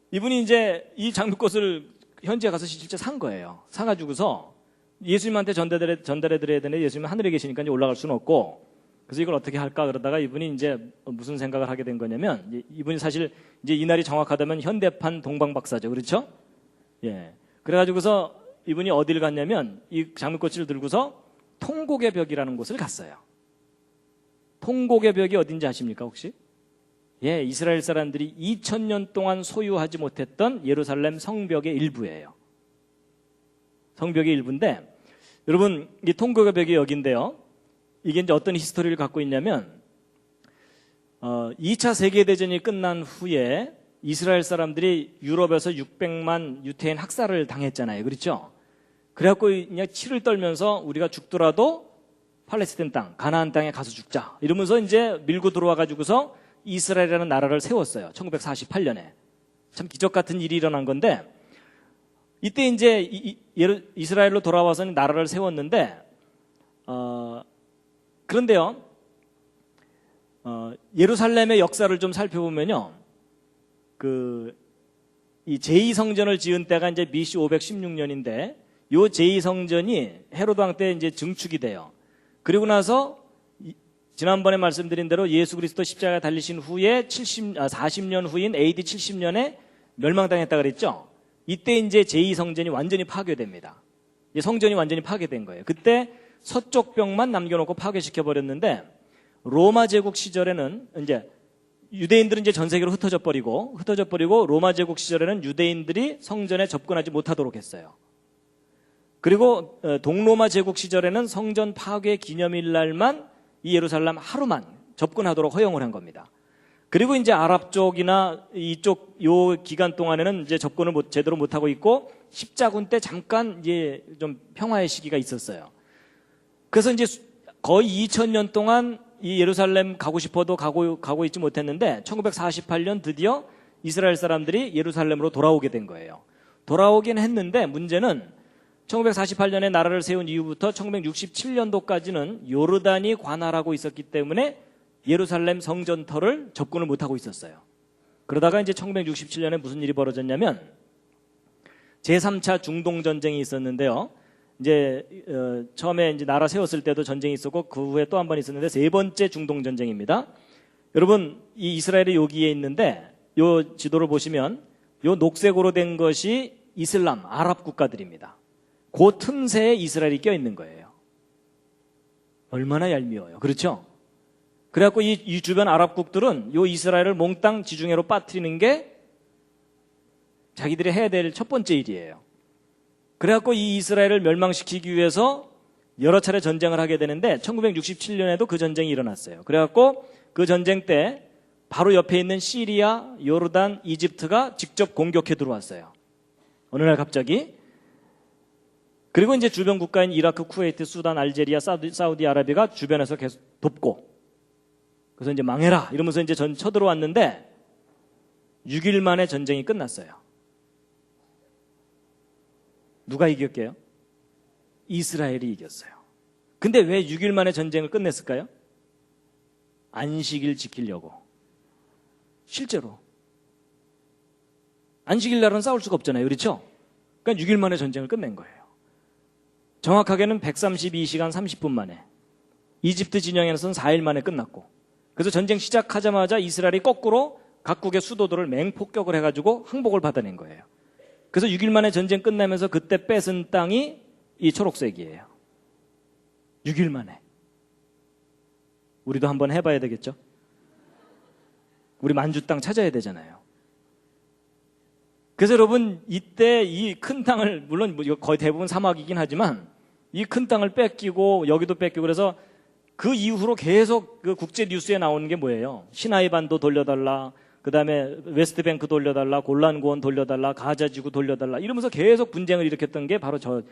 이분이 이제 이 장미꽃을 현지에 가서 실제 산 거예요. 사가지고서 예수님한테 전달해 드려야 되는데 예수님은 하늘에 계시니까 이제 올라갈 수는 없고, 그래서 이걸 어떻게 할까 그러다가 이분이 이제 무슨 생각을 하게 된 거냐면, 이분이 사실 이제 이 날이 정확하다면 현대판 동방박사죠. 그렇죠? 예. 그래가지고서 이분이 어디를 갔냐면 이 장미꽃을 들고서 통곡의 벽이라는 곳을 갔어요. 통곡의 벽이 어딘지 아십니까 혹시? 예, 이스라엘 사람들이 2000년 동안 소유하지 못했던 예루살렘 성벽의 일부예요. 성벽의 일부인데, 여러분 이 통곡의 벽이 여기인데요. 이게 이제 어떤 히스토리를 갖고 있냐면 2차 세계대전이 끝난 후에 이스라엘 사람들이 유럽에서 600만 유태인 학살을 당했잖아요. 그렇죠? 그래갖고 그냥 치를 떨면서 우리가 죽더라도 팔레스타인 땅, 가나안 땅에 가서 죽자 이러면서 이제 밀고 들어와가지고서 이스라엘이라는 나라를 세웠어요. 1948년에. 참 기적 같은 일이 일어난 건데, 이때 이제 이스라엘로 돌아와서 나라를 세웠는데, 그런데요, 예루살렘의 역사를 좀 살펴보면요, 이 제2성전을 지은 때가 이제 BC 516년인데, 요 제2성전이 헤로드 왕 때 이제 증축이 돼요. 그리고 나서 지난번에 말씀드린 대로 예수 그리스도 십자가에 달리신 후에 40년 후인 AD 70년에 멸망당했다 그랬죠. 이때 이제 제2성전이 완전히 파괴됩니다. 이제 성전이 완전히 파괴된 거예요. 그때 서쪽 벽만 남겨놓고 파괴시켜 버렸는데, 로마 제국 시절에는 이제 유대인들은 이제 전 세계로 흩어져 버리고 로마 제국 시절에는 유대인들이 성전에 접근하지 못하도록 했어요. 그리고 동로마 제국 시절에는 성전 파괴 기념일 날만 이 예루살렘 하루만 접근하도록 허용을 한 겁니다. 그리고 이제 아랍 쪽이나 이쪽 요 기간 동안에는 이제 접근을 제대로 못 하고 있고, 십자군 때 잠깐 이제 좀 평화의 시기가 있었어요. 그래서 이제 거의 2000년 동안 이 예루살렘 가고 싶어도 가고 있지 못했는데 1948년 드디어 이스라엘 사람들이 예루살렘으로 돌아오게 된 거예요. 돌아오긴 했는데 문제는 1948년에 나라를 세운 이후부터 1967년도까지는 요르단이 관할하고 있었기 때문에 예루살렘 성전터를 접근을 못하고 있었어요. 그러다가 이제 1967년에 무슨 일이 벌어졌냐면 제3차 중동전쟁이 있었는데요. 이제 처음에 이제 나라 세웠을 때도 전쟁이 있었고 그 후에 또 한 번 있었는데 세 번째 중동전쟁입니다. 여러분 이 이스라엘이 여기에 있는데 요 지도를 보시면 요 녹색으로 된 것이 이슬람, 아랍 국가들입니다. 그 틈새에 이스라엘이 껴있는 거예요. 얼마나 얄미워요. 그렇죠? 그래갖고 이 주변 아랍국들은 요 이스라엘을 몽땅 지중해로 빠뜨리는 게 자기들이 해야 될 첫 번째 일이에요. 그래갖고 이 이스라엘을 멸망시키기 위해서 여러 차례 전쟁을 하게 되는데 1967년에도 그 전쟁이 일어났어요. 그래갖고 그 전쟁 때 바로 옆에 있는 시리아, 요르단, 이집트가 직접 공격해 들어왔어요. 어느 날 갑자기. 그리고 이제 주변 국가인 이라크, 쿠웨이트, 수단, 알제리아, 사우디아라비아가 주변에서 계속 돕고, 그래서 이제 망해라 이러면서 이제 쳐들어왔는데 6일 만에 전쟁이 끝났어요. 누가 이겼게요? 이스라엘이 이겼어요. 근데 왜 6일 만에 전쟁을 끝냈을까요? 안식일 지키려고. 실제로. 안식일 날은 싸울 수가 없잖아요. 그렇죠? 그러니까 6일 만에 전쟁을 끝낸 거예요. 정확하게는 132시간 30분 만에. 이집트 진영에서는 4일 만에 끝났고. 그래서 전쟁 시작하자마자 이스라엘이 거꾸로 각국의 수도들을 맹폭격을 해가지고 항복을 받아낸 거예요. 그래서 6일 만에 전쟁 끝나면서 그때 뺏은 땅이 이 초록색이에요. 6일 만에. 우리도 한번 해봐야 되겠죠? 우리 만주 땅 찾아야 되잖아요. 그래서 여러분, 이때 이 큰 땅을, 물론 거의 대부분 사막이긴 하지만 이 큰 땅을 뺏기고 여기도 뺏기고 그래서 그 이후로 계속 그 국제 뉴스에 나오는 게 뭐예요? 시나이 반도 돌려달라, 그 다음에 웨스트뱅크 돌려달라, 골란고원 돌려달라, 가자지구 돌려달라 이러면서 계속 분쟁을 일으켰던 게 바로 저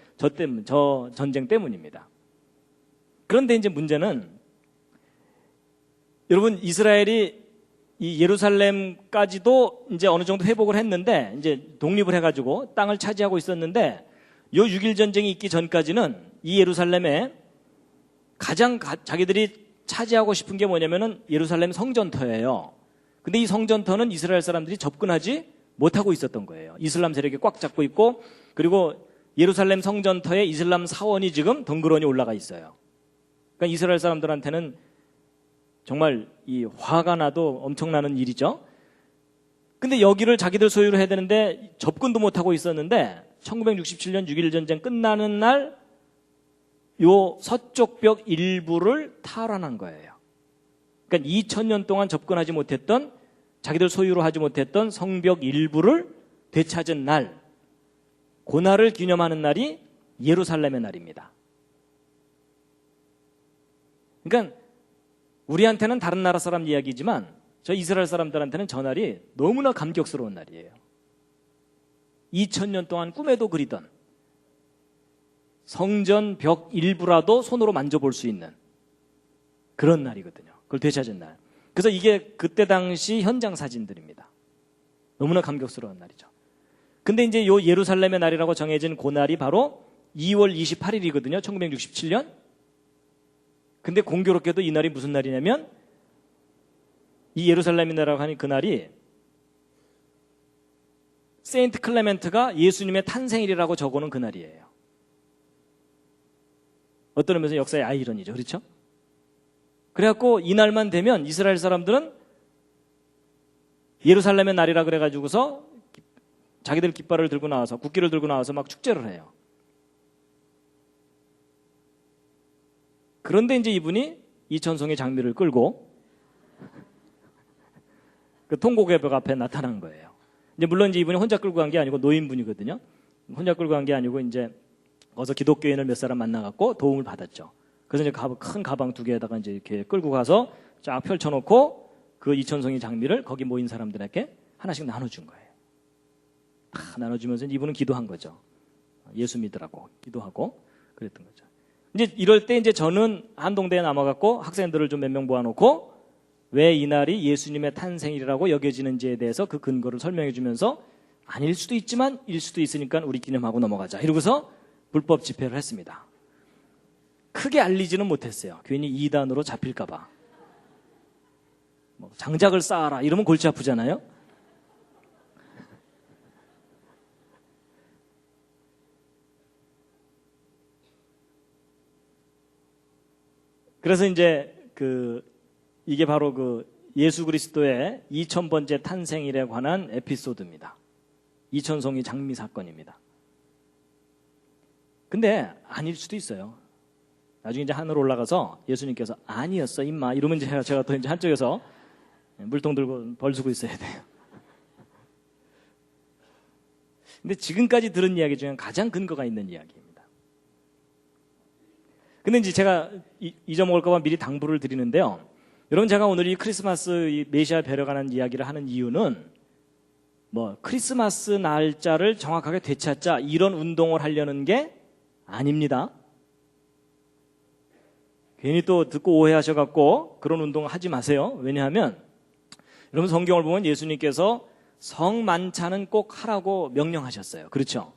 전쟁 때문입니다. 그런데 이제 문제는 여러분, 이스라엘이 이 예루살렘까지도 이제 어느 정도 회복을 했는데 이제 독립을 해가지고 땅을 차지하고 있었는데 요 6일 전쟁이 있기 전까지는 이 예루살렘에 가장 자기들이 차지하고 싶은 게 뭐냐면은 예루살렘 성전터예요. 근데 이 성전터는 이스라엘 사람들이 접근하지 못하고 있었던 거예요. 이슬람 세력이 꽉 잡고 있고, 그리고 예루살렘 성전터에 이슬람 사원이 지금 덩그러니 올라가 있어요. 그러니까 이스라엘 사람들한테는 정말 이 화가 나도 엄청나는 일이죠. 근데 여기를 자기들 소유로 해야 되는데 접근도 못하고 있었는데 1967년 6.1 전쟁 끝나는 날 요 서쪽 벽 일부를 탈환한 거예요. 그러니까 2000년 동안 접근하지 못했던, 자기들 소유로 하지 못했던 성벽 일부를 되찾은 날, 그날을 기념하는 날이 예루살렘의 날입니다. 그러니까 우리한테는 다른 나라 사람 이야기지만 저 이스라엘 사람들한테는 저 날이 너무나 감격스러운 날이에요. 2000년 동안 꿈에도 그리던 성전 벽 일부라도 손으로 만져볼 수 있는 그런 날이거든요. 그걸 되찾은 날. 그래서 이게 그때 당시 현장 사진들입니다. 너무나 감격스러운 날이죠. 근데 이제 요 예루살렘의 날이라고 정해진 그 날이 바로 2월 28일이거든요. 1967년. 근데 공교롭게도 이 날이 무슨 날이냐면 이 예루살렘의 날이라고 하는 그 날이 세인트 클레멘트가 예수님의 탄생일이라고 적어놓은 그 날이에요. 어떤 의미에서 역사의 아이러니죠. 그렇죠? 그래갖고 이날만 되면 이스라엘 사람들은 예루살렘의 날이라 그래가지고서 자기들 깃발을 들고 나와서, 국기를 들고 나와서 막 축제를 해요. 그런데 이제 이분이 이천송의 장미를 끌고 그 통곡의 벽 앞에 나타난 거예요. 이제 물론 이제 이분이 혼자 끌고 간 게 아니고 노인분이거든요. 혼자 끌고 간 게 아니고 이제 거기서 기독교인을 몇 사람 만나갖고 도움을 받았죠. 그래서 이제 큰 가방 2개에다가 이제 이렇게 끌고 가서 쫙 펼쳐놓고 그 이천송이 장미를 거기 모인 사람들에게 하나씩 나눠준 거예요. 다 나눠주면서 이분은 기도한 거죠. 예수 믿으라고 기도하고 그랬던 거죠. 이제 이럴 때 이제 저는 한동대에 남아갖고 학생들을 좀 몇 명 모아놓고 왜 이 날이 예수님의 탄생일이라고 여겨지는지에 대해서 그 근거를 설명해 주면서 아닐 수도 있지만 일 수도 있으니까 우리 기념하고 넘어가자. 이러고서 불법 집회를 했습니다. 크게 알리지는 못했어요. 괜히 이단으로 잡힐까봐. 뭐 장작을 쌓아라 이러면 골치 아프잖아요. 그래서 이제 이게 바로 그 예수 그리스도의 2000번째 탄생일에 관한 에피소드입니다. 이천송이 장미 사건입니다. 근데 아닐 수도 있어요. 나중에 이제 하늘 올라가서 예수님께서 아니었어 임마 이러면 제가 또 이제 한쪽에서 물통 들고 벌 쓰고 있어야 돼요. 근데 지금까지 들은 이야기 중에 가장 근거가 있는 이야기입니다. 근데 이제 제가 잊어먹을까봐 미리 당부를 드리는데요. 여러분, 제가 오늘 이 크리스마스 이 메시아 뵈려가는 이야기를 하는 이유는 뭐 크리스마스 날짜를 정확하게 되찾자 이런 운동을 하려는 게 아닙니다. 괜히 또 듣고 오해하셔갖고 그런 운동 하지 마세요. 왜냐하면 여러분 성경을 보면 예수님께서 성만찬은 꼭 하라고 명령하셨어요. 그렇죠?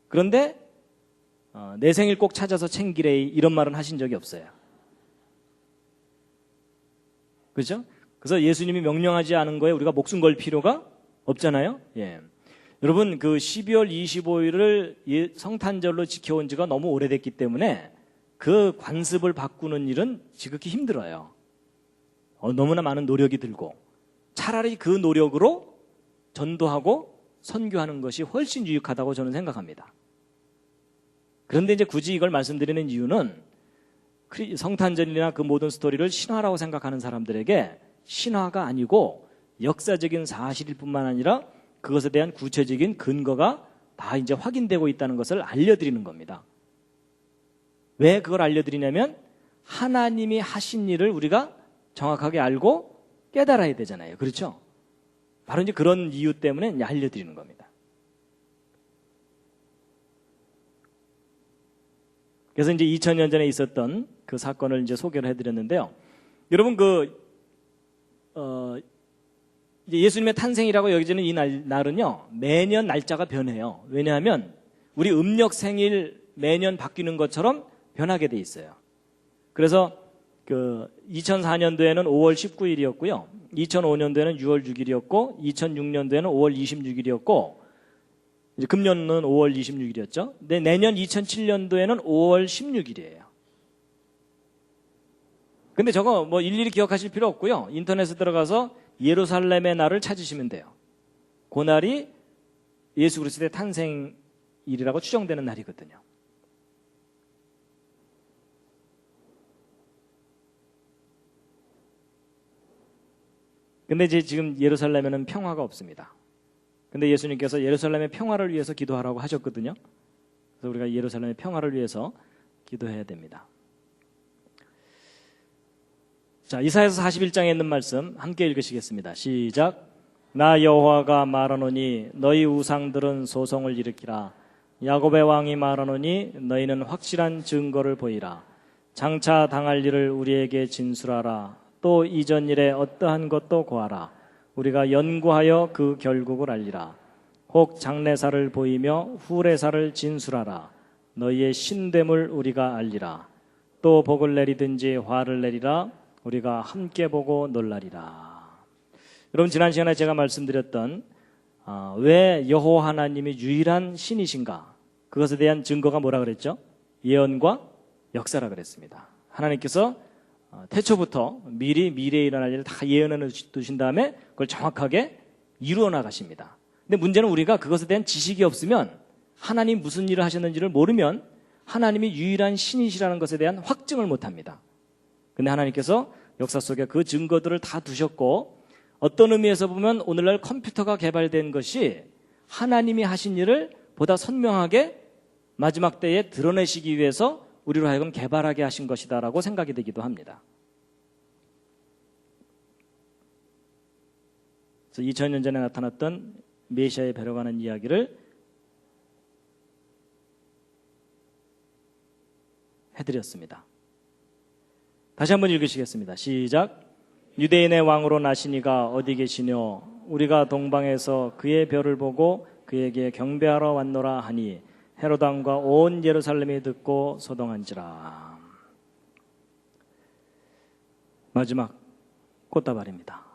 그런데 내 생일 꼭 찾아서 챙기래 이런 말은 하신 적이 없어요. 그렇죠? 그래서 예수님이 명령하지 않은 거에 우리가 목숨 걸 필요가 없잖아요. 예. 여러분 그 12월 25일을 성탄절로 지켜온 지가 너무 오래됐기 때문에 그 관습을 바꾸는 일은 지극히 힘들어요. 너무나 많은 노력이 들고 차라리 그 노력으로 전도하고 선교하는 것이 훨씬 유익하다고 저는 생각합니다. 그런데 이제 굳이 이걸 말씀드리는 이유는 성탄절이나 그 모든 스토리를 신화라고 생각하는 사람들에게 신화가 아니고 역사적인 사실일 뿐만 아니라 그것에 대한 구체적인 근거가 다 이제 확인되고 있다는 것을 알려드리는 겁니다. 왜 그걸 알려드리냐면 하나님이 하신 일을 우리가 정확하게 알고 깨달아야 되잖아요. 그렇죠? 바로 이제 그런 이유 때문에 이제 알려드리는 겁니다. 그래서 이제 2000년 전에 있었던 그 사건을 이제 소개를 해드렸는데요. 여러분 이제 예수님의 탄생이라고 여겨지는 이 날은요 매년 날짜가 변해요. 왜냐하면 우리 음력 생일 매년 바뀌는 것처럼 변하게 돼 있어요. 그래서 그 2004년도에는 5월 19일이었고요. 2005년도에는 6월 6일이었고 2006년도에는 5월 26일이었고 이제 금년은 5월 26일이었죠. 근데 내년 2007년도에는 5월 16일이에요. 근데 저거 뭐 일일이 기억하실 필요 없고요. 인터넷에 들어가서 예루살렘의 날을 찾으시면 돼요. 그 날이 예수 그리스도의 탄생일이라고 추정되는 날이거든요. 근데 이제 지금 예루살렘에는 평화가 없습니다. 근데 예수님께서 예루살렘의 평화를 위해서 기도하라고 하셨거든요. 그래서 우리가 예루살렘의 평화를 위해서 기도해야 됩니다. 자, 이사야서 41장에 있는 말씀 함께 읽으시겠습니다. 시작. 나 여호와가 말하노니 너희 우상들은 소송을 일으키라. 야곱의 왕이 말하노니 너희는 확실한 증거를 보이라. 장차 당할 일을 우리에게 진술하라. 또 이전 일에 어떠한 것도 고하라. 우리가 연구하여 그 결국을 알리라. 혹 장래사를 보이며 후래사를 진술하라. 너희의 신됨을 우리가 알리라. 또 복을 내리든지 화를 내리라. 우리가 함께 보고 놀라리라. 여러분 지난 시간에 제가 말씀드렸던 왜 여호와 하나님이 유일한 신이신가? 그것에 대한 증거가 뭐라 그랬죠? 예언과 역사라 그랬습니다. 하나님께서 태초부터 미리 미래에 일어날 일을 다 예언해 두신 다음에 그걸 정확하게 이루어 나가십니다. 근데 문제는 우리가 그것에 대한 지식이 없으면 하나님 무슨 일을 하셨는지를 모르면 하나님이 유일한 신이시라는 것에 대한 확증을 못합니다. 근데 하나님께서 역사 속에 그 증거들을 다 두셨고 어떤 의미에서 보면 오늘날 컴퓨터가 개발된 것이 하나님이 하신 일을 보다 선명하게 마지막 때에 드러내시기 위해서 우리로 하여금 개발하게 하신 것이다라고 생각이 되기도 합니다. 그래서 2000년 전에 나타났던 메시아에 뵈러가는 이야기를 해드렸습니다. 다시 한번 읽으시겠습니다. 시작. 유대인의 왕으로 나시니가 어디 계시뇨? 우리가 동방에서 그의 별을 보고 그에게 경배하러 왔노라 하니 헤롯 왕과 온 예루살렘이 듣고 소동한지라. 마지막 꽃다발입니다.